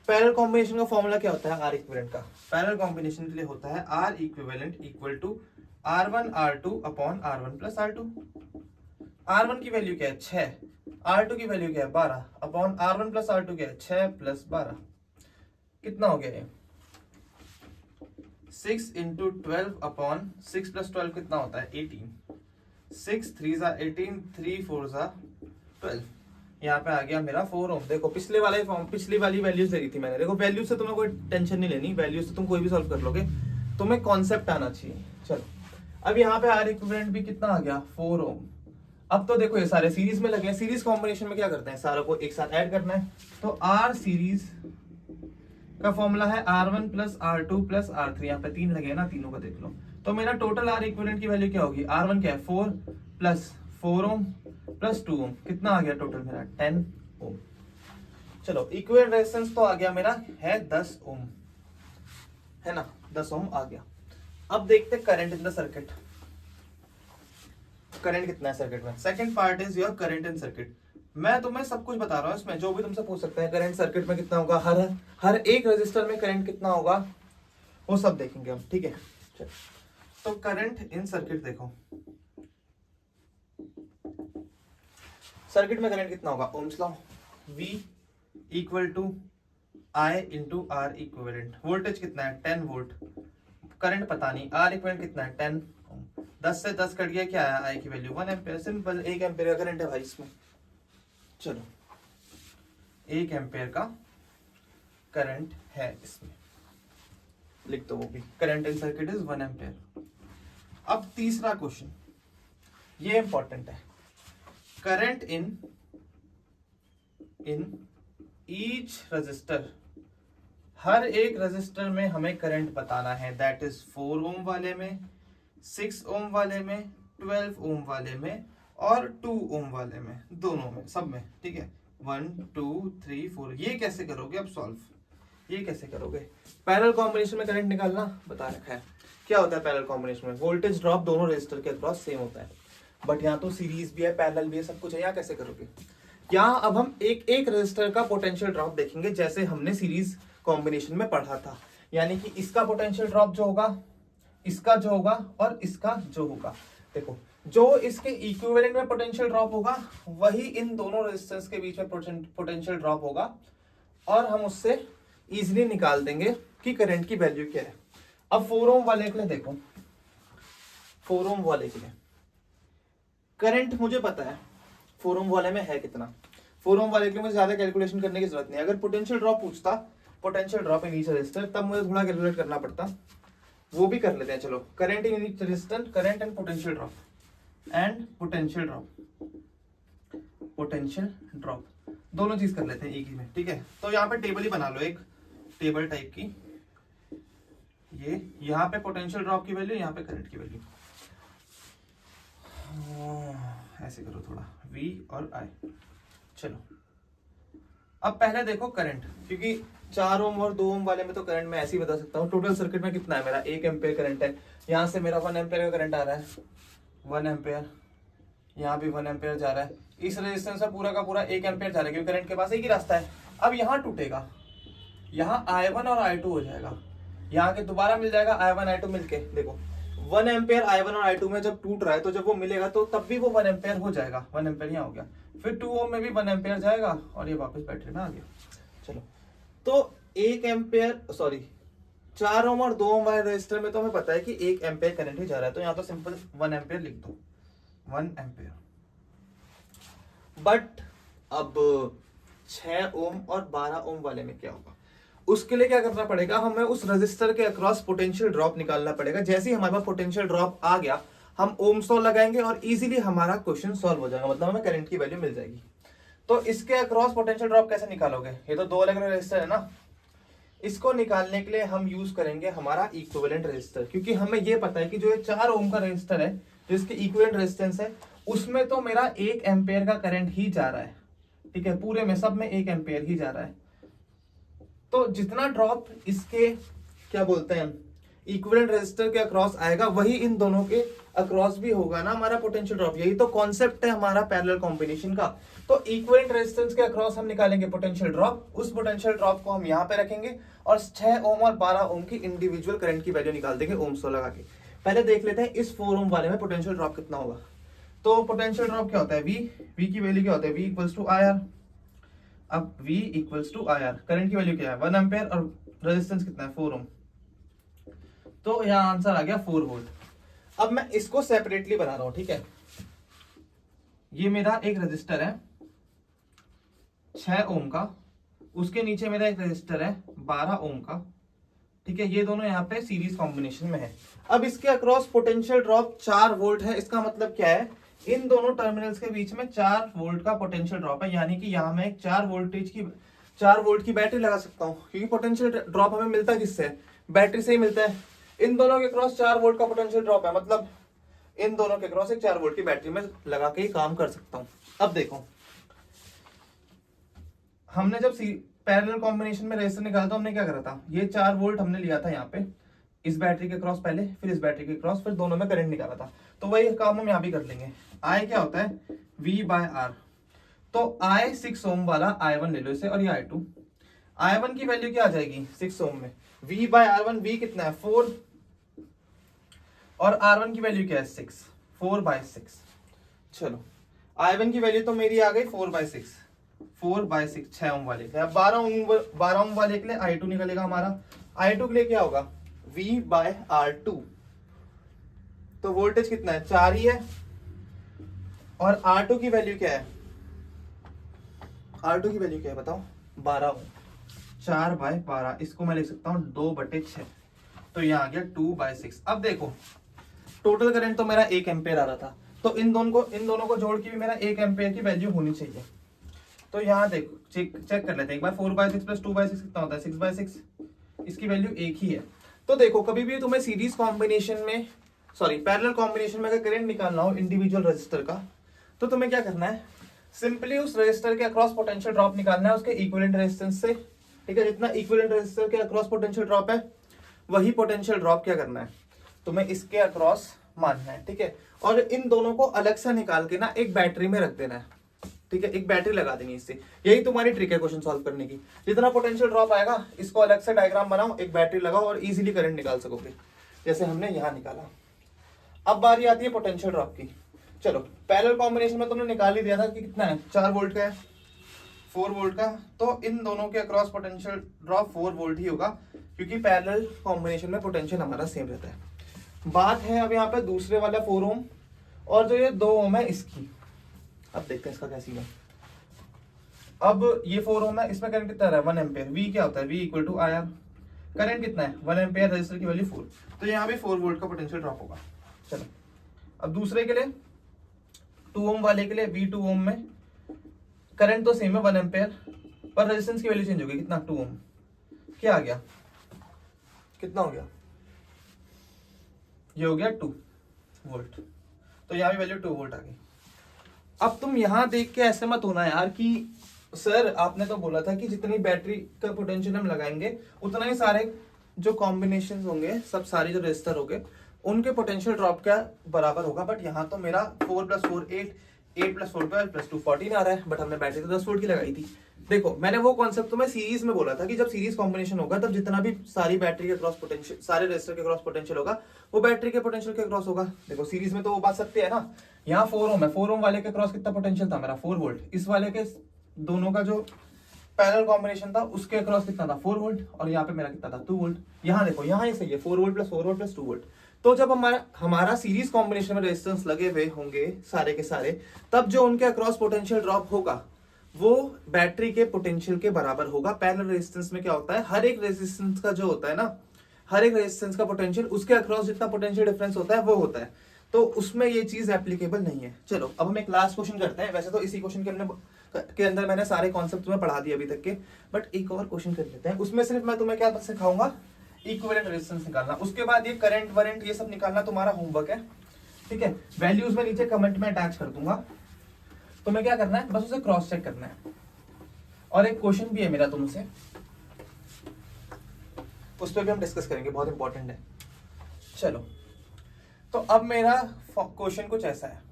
पैरेलल कॉम्बिनेशन का फॉर्मूला क्या होता है, आर इक्विवेलेंट का। पैरेलल कॉम्बिनेशन के लिए होता है R equivalent equal to R1 R2 upon R1 plus R2। R1 की वैल्यू क्या है 6, R2 की वैल्यू क्या है 12 अपॉन R1 प्लस R2 क्या है 6 प्लस 12। कितना हो गया ये 6 इंटू 12 अपॉन 6 प्लस 12 कितना होता है 18। 6 3 ज़ा 18, 3 4 ज़ा 12। यहाँ पे आ गया मेरा 4 ओम। देखो पिछली वाली वैल्यूज दे रही थी मैंने। देखो वैल्यू से तुम्हें कोई टेंशन नहीं लेनी, वैल्यू से तुम कोई भी सॉल्व कर लोगे, तुम्हें कॉन्सेप्ट आना चाहिए। चलो अब यहाँ पे आर इक्विवेलेंट भी कितना आ गया 4 ओम। अब तो देखो ये सारे सीरीज में लगे हैं, सीरीज कॉम्बिनेशन में क्या करते हैं, सारों को एक साथ ऐड करना है। तो आर सीरीज का फॉर्मूला है R1 plus R2 plus R3। यहाँ पे 3 लगे हैं ना, तीनों का देख लो। तो मेरा टोटल आर इक्विवेलेंट की वैल्यू क्या होगी, R1 क्या है 4 प्लस 4 ओम प्लस 2 ओम, कितना आ गया टोटल मेरा 10 ओम। चलो इक्विवेलेंट रेजिस्टेंस तो आ गया मेरा है 10 ओम, है ना, 10 ओम आ गया। अब देखते current in the circuit. Current कितना है सर्किट में। Second part is your current in circuit. मैं तुम्हें सब कुछ बता रहा हूँ इसमें, जो भी तुमसे पूछ सकते हैं करंट सर्किट में कितना होगा, हर एक रेजिस्टर में करंट कितना होगा, वो सब देखेंगे हम। ठीक है, तो करंट इन सर्किट देखो, सर्किट में करंट कितना होगा, Ohm's law, V equal to I into R equivalent. Voltage कितना है 10 वोल्ट, करंट पता नहीं, आर इक्विवेलेंट कितना है 10 ओम। 10 से 10 कट गया, क्या है आई की वैल्यू 1 एम्पियर। सिंपल 1 एम्पियर का करंट है भाई इसमें। चलो 1 एम्पियर का करंट है इसमें, लिख दो वो भी। Current in circuit is 1 ampere. अब तीसरा क्वेश्चन, ये इंपॉर्टेंट है। करंट इन ईच रजिस्टर, हर एक रजिस्टर में हमें करंट बताना है। दैट इज 4 ओम वाले में, 6 ओम वाले में, 12 ओम वाले में और 2 ओम वाले में, दोनों में, सब में। ठीक है, 1 2 3 4। ये कैसे करोगे अब सॉल्व, ये कैसे करोगे। पैरेलल कॉम्बिनेशन में करंट निकालना बता रखा है। क्या होता है पैरेलल कॉम्बिनेशन में, वोल्टेज ड्रॉप दोनों रजिस्टर के अक्रॉस सेम होता है, बट यहाँ तो सीरीज भी है, पैरेलल भी है, सब कुछ है। यहाँ कैसे करोगे, यहाँ अब हम एक एक रजिस्टर का पोटेंशियल ड्रॉप देखेंगे जैसे हमने सीरीज कॉम्बिनेशन में पढ़ा था। यानी कि इसका पोटेंशियल ड्रॉप जो होगा, इसका जो होगा और इसका जो होगा। देखो जो इसके इक्विवेलेंट में पोटेंशियल ड्रॉप होगा वही इन दोनों रेजिस्टेंस के बीच में पोटेंशियल ड्रॉप होगा, और हम उससे इजीली निकाल देंगे कि करंट की वैल्यू क्या है। अब 4 ओम वाले के लिए देखो, 4 ओम वाले के लिए करंट मुझे पता है 4 ओम वाले में है कितना। 4 ओम वाले के लिए मुझे ज्यादा कैलकुलेशन करने की जरूरत नहीं। अगर पोटेंशियल ड्रॉप पूछता, potential drop in each resistor, तब मुझे थोड़ा कैलकुलेट करना पड़ता, वो भी कर लेते हैं। चलो, current in each resistor, current and potential drop, and potential drop, potential drop दोनों चीज कर लेते हैं एक ही में, ठीक है। तो यहाँ पे टेबल ही बना लो, एक टेबल टाइप की, ये यहाँ पे पोटेंशियल ड्रॉप की वैल्यू, यहाँ पे करंट की वैल्यू, ऐसे करो थोड़ा, V और I। चलो, अब पहले देखो करंट, क्योंकि 4 ओम और 2 ओम वाले में तो करंट मैं ऐसे ही बता सकता हूँ। टोटल सर्किट में कितना है मेरा, 1 एम्पेयर करंट है। यहाँ से मेरा 1 एम्पेयर का करंट आ रहा है, 1 एम्पेयर, यहाँ भी 1 एम्पेयर जा रहा है। इस रेजिस्टेंस से पूरा का पूरा 1 एम्पेयर जा रहा है, क्योंकि करंट के पास एक ही रास्ता है। अब यहाँ टूटेगा, यहाँ I1 और I2 हो जाएगा, यहाँ के दोबारा मिल जाएगा I1 I2 मिलके। देखो 1 एम्पेयर I1 और I2 में जब टूट रहा है, तो जब वो मिलेगा तो तब भी वो 1 एम्पेयर हो जाएगा। 1 एम्पेयर यहाँ हो गया, फिर 2 ओम में भी 1 एम्पेयर जाएगा और ये वापस बैटरी में आ गया। चलो, तो 1 एम्पेयर, सॉरी 4 ओम और 2 ओम वाले रजिस्टर में तो हमें पता है कि 1 एम्पेयर करंट ही जा रहा है, तो यहाँ तो सिंपल 1 एम्पेयर लिख दो, 1 एम्पेयर। बट अब 6 ओम और 12 ओम वाले में क्या होगा, उसके लिए क्या करना पड़ेगा, हमें उस रेजिस्टर के अक्रॉस पोटेंशियल ड्रॉप निकालना पड़ेगा। जैसे ही हमारे पास पोटेंशियल ड्रॉप आ गया, हम ओम्स लॉ लगाएंगे और इजीली हमारा क्वेश्चन सॉल्व हो जाएगा, मतलब हमें करंट की वैल्यू मिल जाएगी। तो इसके अक्रॉस पोटेंशियल ड्रॉप कैसे निकालोगे, ये तो 2 अलग अलग रेजिस्टर है ना। इसको निकालने के लिए हम यूज करेंगे हमारा इक्विवेलेंट रेजिस्टर, क्योंकि हमें ये पता है कि जो ये 4 ओम का रेजिस्टर है, जिसके इक्विवेलेंट रेजिस्टेंस है, उसमें तो मेरा 1 एम्पेयर का करंट ही जा रहा है, ठीक है। पूरे में सब में 1 एम्पेयर ही जा रहा है। तो जितना ड्रॉप इसके क्या बोलते हैं इक्विवेलेंट रेजिस्टर के अक्रॉस आएगा, वही इन दोनों के अक्रॉस भी होगा ना हमारा पोटेंशियल ड्रॉप। यही तो कॉन्सेप्ट है हमारा पैरेलल कॉम्बिनेशन का। तो इक्विवेलेंट रेजिस्टेंस के अक्रॉस हम निकालेंगे पोटेंशियल ड्रॉप, उस पोटेंशियल ड्रॉप को हम यहाँ पे रखेंगे और 6 ओम और 12 ओम की इंडिविजुअल करंट की वैल्यू निकाल देंगे ओम्स लॉ लगा के। पहले देख लेते हैं इस 4 ओम वाले में पोटेंशियल ड्रॉप कितना होगा। तो पोटेंशियल ड्रॉप क्या होता है, V की वैल्यू क्या होता है, V इक्वल्स टू IR। अब V equals to IR, current की वैल्यू क्या है 1 एम्पेयर और रेजिस्टेंस कितना है 4 ओम, तो यहाँ आंसर आ गया 4 वोल्ट। अब मैं इसको सेपरेटली बना रहा हूं, ठीक है। ये मेरा एक रजिस्टर है 6 ओम का, उसके नीचे मेरा एक रजिस्टर है 12 ओम का, ठीक है। ये दोनों यहाँ पे सीरीज कॉम्बिनेशन में है। अब इसके अक्रॉस पोटेंशियल ड्रॉप 4 वोल्ट है। इसका मतलब क्या है, इन दोनों टर्मिनल्स के बीच में 4 वोल्ट का पोटेंशियल ड्रॉप है, यानी कि यहाँ मैं एक 4 वोल्ट की बैटरी लगा सकता हूँ, क्योंकि पोटेंशियल ड्रॉप हमें मिलता है किससे, बैटरी से ही मिलता है। इन दोनों के क्रॉस 4 वोल्ट का पोटेंशियल ड्रॉप है, मतलब इन दोनों के क्रॉस एक 4 वोल्ट की बैटरी में लगा के ही काम कर सकता हूँ। अब देखो, हमने जब पैरेलल कॉम्बिनेशन में रेजिस्टर निकाला था, हमने क्या करा था, ये 4 वोल्ट हमने लिया था यहाँ पे इस बैटरी के क्रॉस पहले, फिर इस बैटरी के क्रॉस, फिर दोनों में करंट निकाला था। तो वही काम हम यहाँ भी कर लेंगे। I क्या होता है V/R, तो I 6 ओम वाला I1 ले लो इसे, और ये I2। I1 की वैल्यू क्या आ जाएगी 6 ओम में, V/R1, V कितना है 4, और R1 की वैल्यू क्या है 6, 4/6। चलो, I1 की वैल्यू तो मेरी आ गई 4/6, 4/6 6 ओम वाले के। अब 12 ओम वाले के लिए I2 निकलेगा हमारा। I2 के लिए क्या होगा V/R2, तो वोल्टेज कितना है 4 ही है, और R2 की वैल्यू क्या है, R2 की वैल्यू क्या है बताओ 12 ओम, 4/12, इसको मैं लिख सकता हूं 2/6, तो यहाँ आ गया 2/6। अब देखो, टोटल करंट तो मेरा 1 एम्पेयर आ रहा था, तो इन दोनों को जोड़ के भी मेरा 1 एम्पेयर की वैल्यू होनी चाहिए। तो यहाँ देखो, चेक कर लेते हैं एक बार, 4/6 प्लस 2/6 कितना होता है 6/6, इसकी वैल्यू एक ही है। तो देखो, कभी भी तुम्हें सीरीज कॉम्बिनेशन में, सॉरी पैरेलल कॉम्बिनेशन में अगर करंट निकालना हो इंडिविजुअल रजिस्टर का, तो तुम्हें क्या करना है, सिंपली उस रजिस्टर के अक्रॉस पोटेंशियल ड्रॉप निकालना है उसके इक्विवेलेंट रेजिस्टेंस से, ठीक है। जितना इक्विवेलेंट रजिस्टर के अक्रॉस पोटेंशियल ड्रॉप है, वही पोटेंशियल ड्रॉप क्या करना है तुम्हें इसके अक्रॉस मानना है, ठीक है। और इन दोनों को अलग से निकाल के ना एक बैटरी में रख देना है, ठीक है। एक बैटरी लगा देनी इससे, यही तुम्हारी ट्रिक है क्वेश्चन सॉल्व करने की। जितना पोटेंशियल ड्रॉप आएगा, इसको अलग से डायग्राम बनाओ, एक बैटरी लगाओ और इजीली करंट निकाल सकोगे, जैसे हमने यहाँ निकाला। अब बारी आती है पोटेंशियल ड्रॉप की। चलो, पैरेलल कॉम्बिनेशन में तुमने निकाल ही दिया था कि कितना है 4 वोल्ट का है, 4 वोल्ट का, तो इन दोनों के अक्रॉस पोटेंशियल ड्रॉप 4 वोल्ट ही होगा, क्योंकि पैरेलल कॉम्बिनेशन में पोटेंशियल हमारा सेम रहता है। बात है अब यहाँ पे दूसरे वाला 4 ओम, और जो ये 2 ओम है इसकी। अब देखते हैं इसका क्या सीन है। अब ये 4 ओम है, इसमें करंट कितना है 1 एम्पेयर। V क्या होता है, V equal to IR। Current कितना है 1 एम्पेयर, रजिस्टर की वैल्यू 4, तो यहाँ भी 4 वोल्ट का पोटेंशियल ड्रॉप होगा। चलो अब दूसरे के लिए 2 ओम वाले के लिए, V2 ओम में करंट तो सेम है 1 एम्पेयर, पर रेजिस्टेंस की वैल्यू चेंज हो गई, कितना 2 ओम। क्या आ गया, कितना हो गया, ये हो गया 2 वोल्ट, तो यहाँ भी वैल्यू 2 वोल्ट आ गई। अब तुम यहाँ देख के ऐसे मत होना यार कि सर आपने तो बोला था कि जितनी बैटरी का पोटेंशियल हम लगाएंगे उतना ही सारे जो कॉम्बिनेशन होंगे, सब सारे जो रेजिस्टर होंगे उनके पोटेंशियल ड्रॉप का बराबर होगा। बट यहाँ तो मेरा 4 + 4 8, 8 + 4 12 + 2 14 आ रहा है, बट हमने बैटरी तो 10 वोल्ट की लगाई थी। देखो मैंने वो कॉन्सेप्ट तुम्हें सीरीज में बोला था कि जब सीरीज कॉम्बिनेशन होगा तब जितना भी सारी बैटरी के क्रॉस पोटेंशियल, सारे रेजिस्टर के क्रॉस पोटेंशियल होगा वो बैटरी के पोटेंशियल के क्रॉस होगा। देखो सीरीज में तो वो बात सत्य है ना। यहाँ 4 ओम है, 4 ओम वाले के क्रॉस कितना पोटेंशियल था मेरा 4 वोल्ट, इस वाले के दोनों का जो पैरेलल कॉम्बिनेशन था उसके अक्रॉस कितना था 4 वोल्ट, और यहाँ पे मेरा कितना था 2 वोल्ट। यहाँ देखो यहाँ ये सही है 4 वोल्ट + 4 वोल्ट + 2 वोल्ट। तो जब हमारा सीरीज कॉम्बिनेशन में रेजिस्टेंस लगे हुए होंगे सारे के सारे, तब जो उनके अक्रॉस पोटेंशियल ड्रॉप होगा वो बैटरी के पोटेंशियल के बराबर होगा। पैरेलल रेजिस्टेंस में क्या होता है, हर एक रेजिस्टेंस का जो होता है ना, हर एक रेजिस्टेंस का पोटेंशियल उसके अक्रॉस जितना पोटेंशियल डिफरेंस होता है वो होता है, तो उसमें ये चीज एप्लीकेबल नहीं है। चलो अब हम एक लास्ट क्वेश्चन करते हैं। वैसे तो इसी क्वेश्चन के अंदर मैंने सारे कॉन्सेप्ट तुम्हें पढ़ा दिए अभी तक के, बट एक और क्वेश्चन कर लेते हैं। उसमें सिर्फ मैं तुम्हें क्या सिखाऊंगा, इक्विवेलेंट रेजिस्टेंस निकालना। उसके बाद ये करंट वरेंट ये सब निकालना तुम्हारा होमवर्क है, ठीक है। वैल्यूज में नीचे कमेंट में अटैच कर दूंगा, तुम्हें क्या करना है बस उसे क्रॉस चेक करना है। और एक क्वेश्चन भी है मेरा तुमसे, उस पर भी हम डिस्कस करेंगे, बहुत इंपॉर्टेंट है। चलो तो अब मेरा क्वेश्चन कुछ ऐसा है,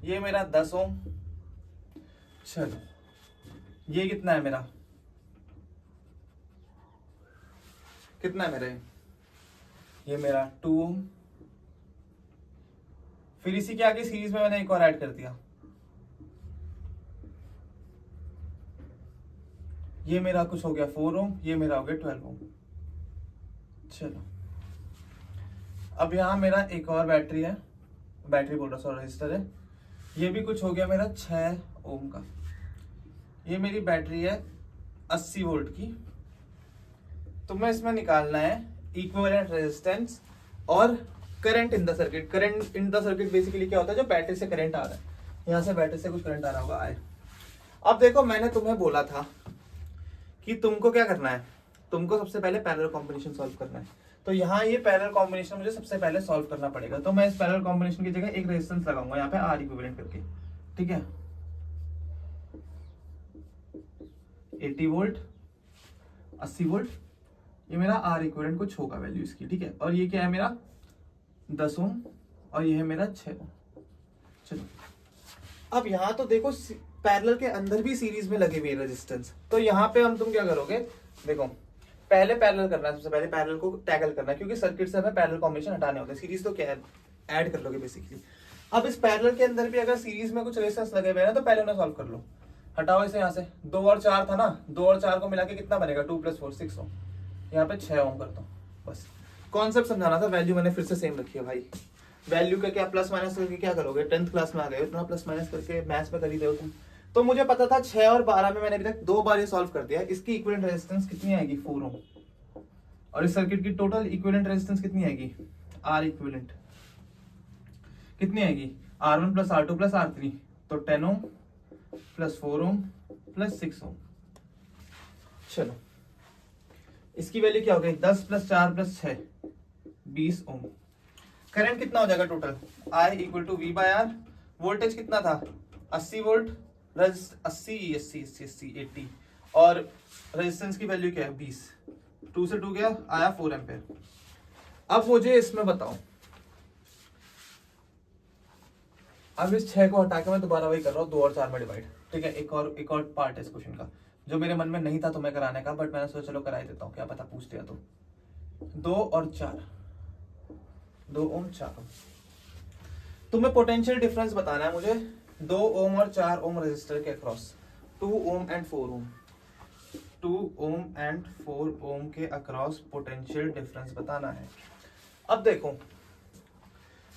ये मेरा 10 ओम, चलो ये कितना है मेरा, कितना है मेरा, ये मेरा 2 ओम, फिर इसी के आगे सीरीज में मैंने एक और ऐड कर दिया, ये मेरा कुछ हो गया 4 ओम, ये मेरा हो गया 12 ओम। चलो अब यहां मेरा एक और बैटरी है, बैटरी बोल रहा सॉरी रजिस्टर है, ये भी कुछ हो गया मेरा 6 ओम का। ये मेरी बैटरी है 80 वोल्ट की। तुम्हें इसमें निकालना है इक्विवेलेंट रेजिस्टेंस और current in the circuit. Current in the circuit basically क्या होता है, जो बैटरी से करंट आ रहा है, यहां से बैटरी से कुछ करंट आ रहा होगा आए। अब देखो मैंने तुम्हें बोला था कि तुमको क्या करना है, तुमको सबसे पहले पैरेलल कॉम्बिनेशन सॉल्व करना है। तो यहाँ ये पैरेलल कॉम्बिनेशन मुझे सबसे पहले सॉल्व करना पड़ेगा। तो मैं इस पैरेलल कॉम्बिनेशन की जगह एक रेजिस्टेंस लगाऊंगा यहाँ पे R इक्विवेलेंट करके, ठीक है। 80 वोल्ट 80 वोल्ट, ये मेरा R इक्विवेलेंट कुछ होगा वैल्यू इसकी, ठीक है। और ये क्या है मेरा 10 ओम और ये है मेरा 6 ओम। चलो अब यहाँ तो देखो पैरेलल के अंदर भी सीरीज में लगे हुए रेजिस्टेंस, तो यहाँ पे हम तुम क्या करोगे, देखो पहले पैरेलल करना है, सबसे पहले पैरेलल को टैकल करना है, क्योंकि सर्किट से हमें पैरेलल कॉम्बिनेशन हटाने होते हैं। सीरीज तो क्या है, ऐड कर लोगे बेसिकली। अब इस पैरेलल के अंदर भी अगर सीरीज में कुछ रेजिस्टेंस लगे हुए हैं ना, तो पहले उन्हें सॉल्व कर लो। हटाओ इसे यहाँ से, 2 और 4 था ना, 2 और 4 को मिला के कितना बनेगा 2 + 4 6 ओम, यहाँ पे 6 ओम कर दो। बस कॉन्सेप्ट समझाना था, वैल्यू मैंने फिर से सेम रखी है भाई। वैल्यू का क्या प्लस माइनस करके क्या करोगे, 10th क्लास में आ गए हो, इतना प्लस माइनस करके मैथ्स में कर ही रहे हो तुम। तो मुझे पता था 6 और 12 में मैंने अभी तक 2 बार ये सॉल्व कर दिया। इसकी इक्विवेलेंट रेजिस्टेंस कितनी आएगी 4 ओम, और इस सर्किट की टोटल इक्विवेलेंट रेजिस्टेंस कितनी आएगी, R इक्विवेलेंट कितनी आएगी, R1 + R2 + R3, तो 10 ओम + 4 ओम + 6 ओम। चलो इसकी वैल्यू क्या हो गई, 10 + 4 + 6 20 ओम। करंट कितना हो जाएगा टोटल, I = V/R। वोल्टेज कितना था 80 वोल्ट, 80 और रेजिस्टेंस की वैल्यू क्या है 20, 2 से 2 गया आया 4 एम्पेयर। अब मुझे इसमें बताओ, अब इस 6 को हटा के मैं दोबारा वही कर रहा हूँ 2 और 4 में डिवाइड, ठीक है। एक और पार्ट है इस क्वेश्चन का जो मेरे मन में नहीं था तुम्हें कराने का, बट मैंने सोचा चलो करा ही देता हूँ, क्या पता पूछ दिया तो। 2 और 4, 2 ओम 4 ओम। तुम्हें पोटेंशियल डिफरेंस बताना है मुझे 2 ओम और 4 ओम रेजिस्टर के across, 2 ohm and 4 ohm, 2 ohm and 4 ohm के अक्रॉस पोटेंशियल डिफरेंस बताना है। अब देखो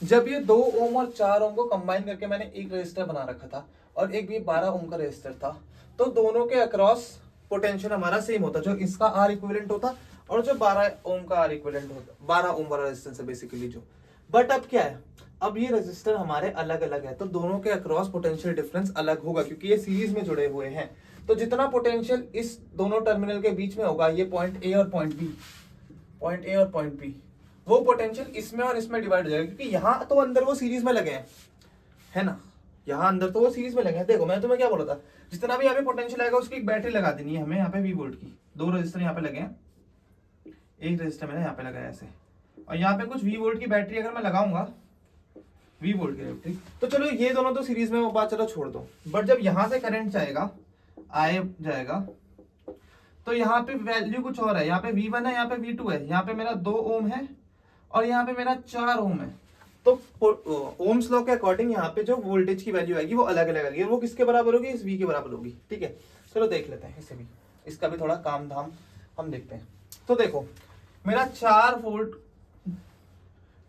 जब ये 2 ओम और 4 ओम को कंबाइन करके मैंने एक रेजिस्टर बना रखा था, और एक भी 12 ओम का रेजिस्टर था, तो दोनों के अक्रॉस पोटेंशियल हमारा सेम होता, जो इसका आर इक्विवेलेंट होता और जो 12 ओम का आर इक्विवेलेंट होता, 12 ओम वाला रेजिस्टेंस है बेसिकली जो। बट अब क्या है, अब ये रेजिस्टर हमारे अलग अलग है, तो दोनों के अक्रॉस पोटेंशियल डिफरेंस अलग होगा क्योंकि ये सीरीज में जुड़े हुए हैं। तो जितना पोटेंशियल इस दोनों टर्मिनल के बीच में होगा, ये पॉइंट ए और पॉइंट बी, पॉइंट ए और पॉइंट बी, वो पोटेंशियल इसमें और इसमें डिवाइड हो जाएगा, क्योंकि यहाँ तो अंदर वो सीरीज में लगे हैं, है ना, यहाँ अंदर तो वो सीरीज में लगे हैं। देखो मैं तुम्हें क्या बोला था, जितना भी यहाँ पे पोटेंशियल आएगा उसकी एक बैटरी लगा देनी है हमें यहाँ पे V वोल्ट की। दो रजिस्टर यहाँ पे लगे हैं, एक रजिस्टर मैंने यहाँ पे लगाया ऐसे, और यहाँ पे कुछ V वोल्ट की बैटरी अगर मैं लगाऊंगा, V वोल्ट की बैटरी, तो चलो ये दोनों तो सीरीज में, वो बात चलो छोड़ दो। बट जब यहाँ से करंट जाएगा, आए जाएगा, तो यहाँ पे वैल्यू कुछ और है, यहाँ पे V1 है, यहाँ पे V2 है, यहाँ पे मेरा 2 ओम है और यहाँ पे मेरा 4 ओम है। तो ओम्स लॉ के अकॉर्डिंग यहाँ पे जो वोल्टेज की वैल्यू आएगी वो अलग अलग आएगी, वो किसके बराबर होगी, इस V के बराबर होगी। ठीक है, चलो देख लेते हैं इसे भी, इसका भी थोड़ा काम धाम हम देखते हैं। तो देखो मेरा 4 वोल्ट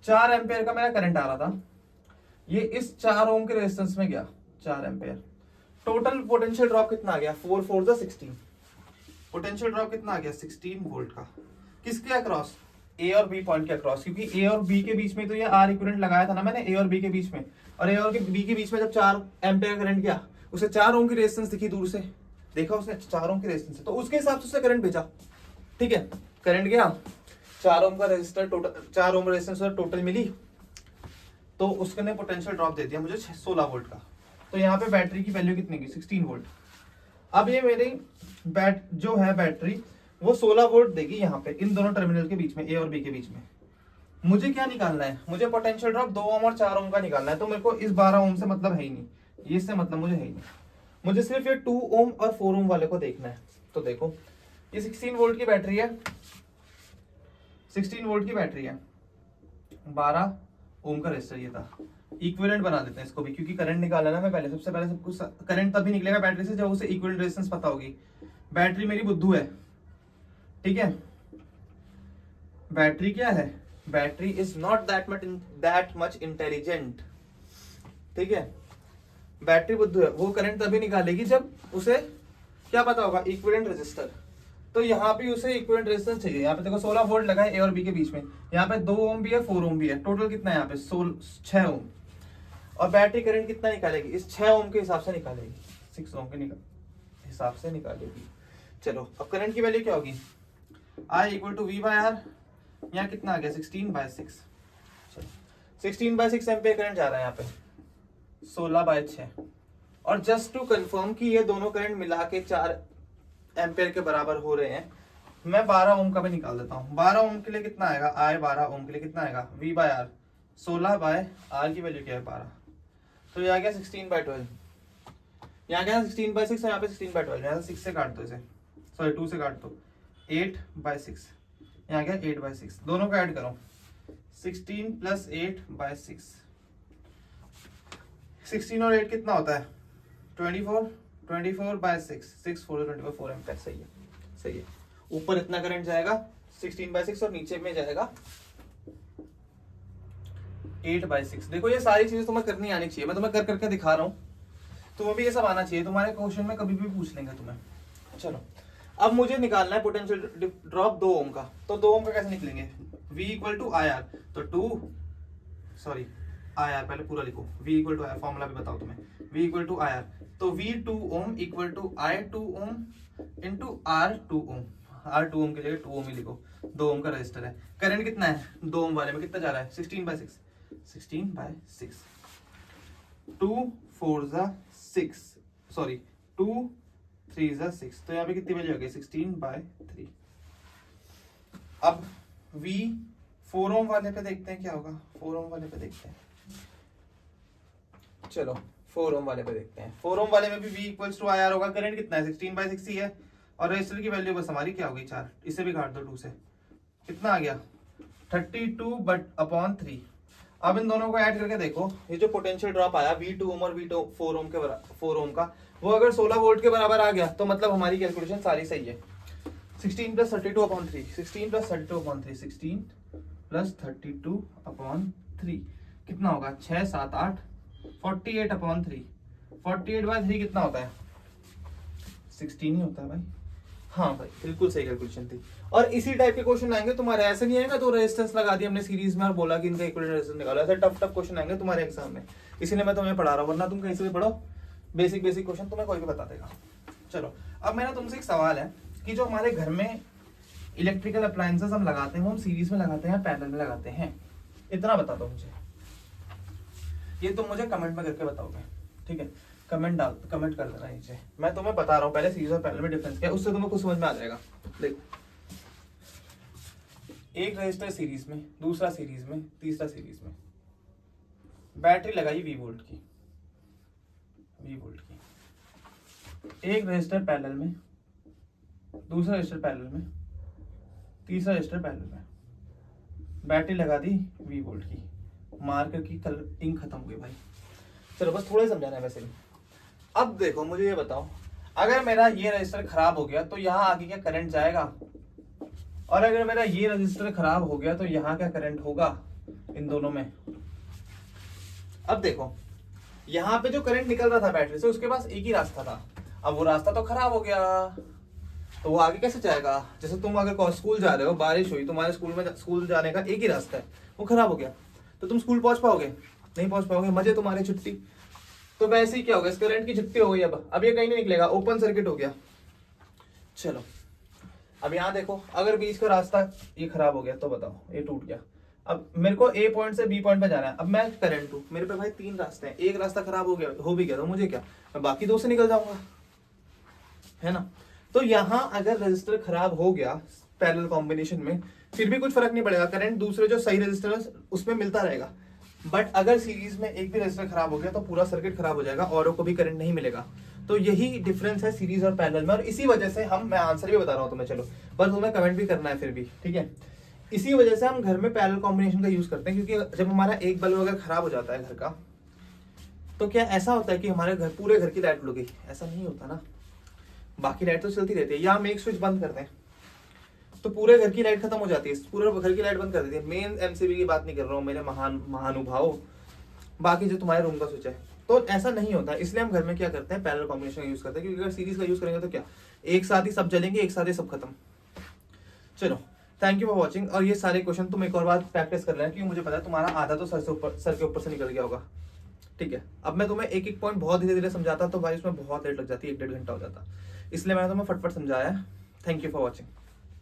4 एम्पेयर का मेरा करंट आ रहा था, ये इस 4 ओम के रेजिस्टेंस में गया 4 एम्पेयर। टोटल पोटेंशियल ड्रॉप कितना आ गया, 4 4 16, पोटेंशियल ड्रॉप कितना आ गया 16 वोल्ट का। किसके अक्रॉस, ए और बी पॉइंट के अक्रॉस, क्योंकि ए और बी के बीच में तो ये आर इक्विवेलेंट लगाया था ना मैंने, ए और बी के बीच में, और ए और बी के बीच में जब 4 एम्पेयर करंट गया, उसे 4 ओम की रेजिस्टेंस दिखी दूर से, देखा उसने 4 ओम की रेजिस्टेंस, तो उसके हिसाब से उसने करंट भेजा। ठीक है, करंट गया 4 ओम का resistor, total 4 ohm resistance total मिली, तो उसने पोटेंशियल ड्रॉप दे दिया मुझे 16 वोल्ट का। तो यहाँ पे बैटरी की वैल्यू कितनी की, 16 वोल्ट। अब ये मेरी जो है बैटरी वो 16 वोल्ट देगी यहाँ पे इन दोनों टर्मिनल के बीच में, ए और बी के बीच में। मुझे क्या निकालना है, मुझे पोटेंशियल ड्रॉप 2 ओम और 4 ओम का निकालना है। तो मेरे को इस 12 ओम से मतलब है ही नहीं, ये इससे मतलब मुझे है ही नहीं, मुझे सिर्फ ये 2 ओम और 4 ओम वाले को देखना है। तो देखो ये 16 वोल्ट की बैटरी है, 16 वोल्ट की बैटरी है, 12 ओम का रेजिस्टर ये था। इक्विवेलेंट बना देते हैं इसको भी, क्योंकि करंट निकालना ना मैं पहले, सबसे पहले सब कुछ करंट तभी निकलेगा बैटरी से जब उसे इक्विवेलेंट रेजिस्टेंस पता होगी। बैटरी मेरी बुद्धू है, ठीक है, बैटरी क्या है, battery is not that much intelligent. ठीक है, बैटरी बुद्धू है, वो करंट तभी निकालेगी जब उसे क्या पता होगा, इक्विवेलेंट रेजिस्टर। तो यहाँ पे उसे इक्विवेलेंट रेजिस्टेंस चाहिए। यहाँ पे देखो 16 वोल्ट लगा है ए और बी के बीच में, यहाँ पे 2 ओम भी है 4 ओम भी है, टोटल कितना है यहाँ पे 6 ओम। और बैटरी करंट कितना निकालेगी, इस 6 ओम के हिसाब से निकालेगी, 6 ओम के हिसाब से निकालेगी। चलो अब करंट की वैल्यू क्या होगी, I equal to V by R, यहाँ कितना आ गया 16/6। चलो 16/6 एम्पियर करंट जा रहा है यहाँ पे, 16/6। और जस्ट टू कंफर्म कि ये दोनों करंट मिला के 4 एम्पियर के बराबर हो रहे हैं, मैं 12 ओम का भी निकाल देता हूँ। 12 ओम के लिए कितना आएगा, I 12 ओम के लिए कितना आएगा, V बाय आर, 16/r की वैल्यू क्या है 12, तो ये आ गया 16/12। यहाँ क्या 16/6 है, यहाँ पे 16/12, यहाँ से 6 से काट दो इसे, सॉरी 2 से काट दो, 8/6, यहाँ गया 8/6, दोनों का ऐड करो, 16 + 8/6, 16 और 8 कितना होता है 24, 24/6, 6 4 24, 4 एम्पीयर। सही है, सही है। ऊपर इतना करंट जाएगा 16/6 और नीचे में जाएगा 8/6। देखो ये सारी चीजें तुम्हें करनी आनी चाहिए, मैं तुम्हें कर करके दिखा रहा हूँ, तुम्हें भी ये सब आना चाहिए, तुम्हारे क्वेश्चन में कभी भी पूछ लेंगे तुम्हें। चलो अब मुझे निकालना है पोटेंशियल ड्रॉप 2 ओम का, तो 2 ओम का कैसे निकलेंगे, V equal to I R, तो 2 सॉरी आई आर पहले पूरा लिखो, V equal to I R, formula भी बताओ तुम्हें, V equal to I R, तो V 2 ohm equal to I 2 ohm into R 2 ohm, R 2 ohm की जगह 2 ओम ही लिखो, 2 ओम का रजिस्टर है। करंट कितना है 2 ओम वाले में, कितना जा रहा है 16/6, 16/6, 2 4 6, सॉरी 2 3 6, तो यहाँ पे कितनी वैल्यू आ गई 16/3। अब V 4 ओम वाले पे देखते हैं क्या होगा, 4 ओम वाले पे देखते हैं, चलो 4 ओम वाले पे देखते हैं। 4 ओम वाले में भी V equals to I R होगा, करंट कितना है 16/6 ही है, और रेजिस्टर की वैल्यू बस हमारी क्या होगी 4, इसे भी काट दो 2 से, कितना आ गया 32/3। अब इन दोनों को ऐड करके देखो, ये जो पोटेंशियल ड्रॉप आया V2 ओम और V4 ओम के 4 ओम का, वो अगर 16 वोल्ट के बराबर आ गया तो मतलब हमारी कैलकुलेशन सारी सही है। 16 + 32/3, 16 + 32/3, 16 + 32/3 कितना होगा 6 7 8, 48/3, 48/3 कितना होता है? 16 ही होता है भाई। हाँ भाई बिल्कुल सही कैलकुलेशन थी। और इसी टाइप के क्वेश्चन आएंगे तुम्हारे, ऐसे नहीं आएगा तो रेजिस्टेंस लगा दी हमने सीरीज में और बोला कि इनका इक्विवेलेंट रेजिस्टेंस निकालो, ऐसे टफ टफ क्वेश्चन आएंगे तुम्हारे एग्जाम में, इसीलिए मैं तुम्हें पढ़ा रहा हूँ, वरना तुम कहीं से भी पढ़ो बेसिक बेसिक क्वेश्चन तुम्हें कोई भी बता देगा। चलो अब मेरा तुमसे एक सवाल है कि जो हमारे घर में इलेक्ट्रिकल अप्लायंसेस हम लगाते हैं वो हम सीरीज में लगाते हैं पैरेलल में लगाते हैं, इतना बता दो मुझे। ये तुम मुझे कमेंट में करके बताओगे, ठीक है? कमेंट कर देना नीचे, मैं तुम्हें बता रहा हूँ पहले सीरीज और पैरेलल में डिफरेंस क्या है, उससे तुम्हें कुछ समझ में आ जाएगा। देखो, एक रजिस्टर सीरीज में, दूसरा सीरीज में, तीसरा सीरीज में, बैटरी लगाई V वोल्ट की, एक रजिस्टर पैरेलल में, दूसरा रजिस्टर पैरेलल में, तीसरा रजिस्टर पैरेलल में, बैटरी लगा दी V वोल्ट की, मार्कर की कलर इंक खत्म हो गई भाई। चलो बस थोड़ा ही समझाना है वैसे भी। अब देखो मुझे ये बताओ, अगर मेरा ये रजिस्टर खराब हो गया तो यहाँ आगे क्या करंट जाएगा, और अगर मेरा ये रजिस्टर खराब हो गया तो यहाँ क्या करंट होगा इन दोनों में। अब देखो यहाँ पे जो करंट निकल रहा था बैटरी से उसके पास एक ही रास्ता था, अब वो रास्ता तो खराब हो गया तो वो आगे कैसे जाएगा। जैसे तुम अगर स्कूल जा रहे हो, बारिश हुई, तुम्हारे स्कूल जाने का एक ही रास्ता है, वो खराब हो गया तो तुम स्कूल पहुंच पाओगे? नहीं पहुंच पाओगे, मजे तुम्हारे छुट्टी। तो वैसे ही क्या होगा, इस करंट की छुट्टी हो गई, अब ये कहीं नहीं निकलेगा, ओपन सर्किट हो गया। चलो अब यहाँ देखो, अगर बीच का रास्ता ये खराब हो गया तो बताओ, ये टूट गया, अब मेरे को A पॉइंट से B पॉइंट पे जाना है, अब मैं करंट हूँ, मेरे पे भाई 3 रास्ते हैं, एक रास्ता खराब हो भी गया तो मुझे क्या, मैं बाकी 2 से निकल जाऊंगा, है ना? तो यहाँ अगर रजिस्टर खराब हो गया पैरेलल कॉम्बिनेशन में फिर भी कुछ फर्क नहीं पड़ेगा, करंट दूसरे जो सही रजिस्टर है उसमें मिलता रहेगा। बट अगर सीरीज में एक भी रजिस्टर खराब हो गया तो पूरा सर्किट खराब हो जाएगा, औरों को भी करंट नहीं मिलेगा। तो यही डिफरेंस है सीरीज और पैरेलल में, और इसी वजह से मैं आंसर भी बता रहा हूँ तुम्हें, चलो पर तुम्हें कमेंट भी करना है फिर भी, ठीक है? इसी वजह से हम घर में पैरेलल कॉम्बिनेशन का यूज करते हैं, क्योंकि जब हमारा एक बल्ब अगर खराब हो जाता है घर का, तो क्या ऐसा होता है कि हमारे घर पूरे घर की लाइट उड़ गई, ऐसा नहीं होता ना, बाकी लाइट तो चलती रहती है। या हम एक स्विच बंद करते हैं तो पूरे घर की लाइट खत्म हो जाती है, पूरे घर की लाइट बंद कर देती है। मेन एमसीबी की बात नहीं कर रहा हूँ मेरे महानुभाव, बाकी जो तुम्हारे रूम का स्विच है, तो ऐसा नहीं होता। इसलिए हम घर में क्या करते हैं, पैरेलल कॉम्बिनेशन का यूज करते हैं, क्योंकि अगर सीरीज का यूज करेंगे तो क्या एक साथ ही सब जलेंगे, एक साथ ही सब खत्म। चलो थैंक यू फॉर वॉचिंग, और ये सारे क्वेश्चन तुम एक और बार प्रैक्टिस कर लेना, क्योंकि मुझे पता है तुम्हारा आधा तो सर के ऊपर से निकल गया होगा, ठीक है? अब मैं तुम्हें एक एक पॉइंट बहुत धीरे धीरे समझाता तो भाई उसमें बहुत लेट लग जाती है, 1-1.5 घंटा हो जाता, इसलिए मैंने तुम्हें फटफट समझाया है। Thank you for watching.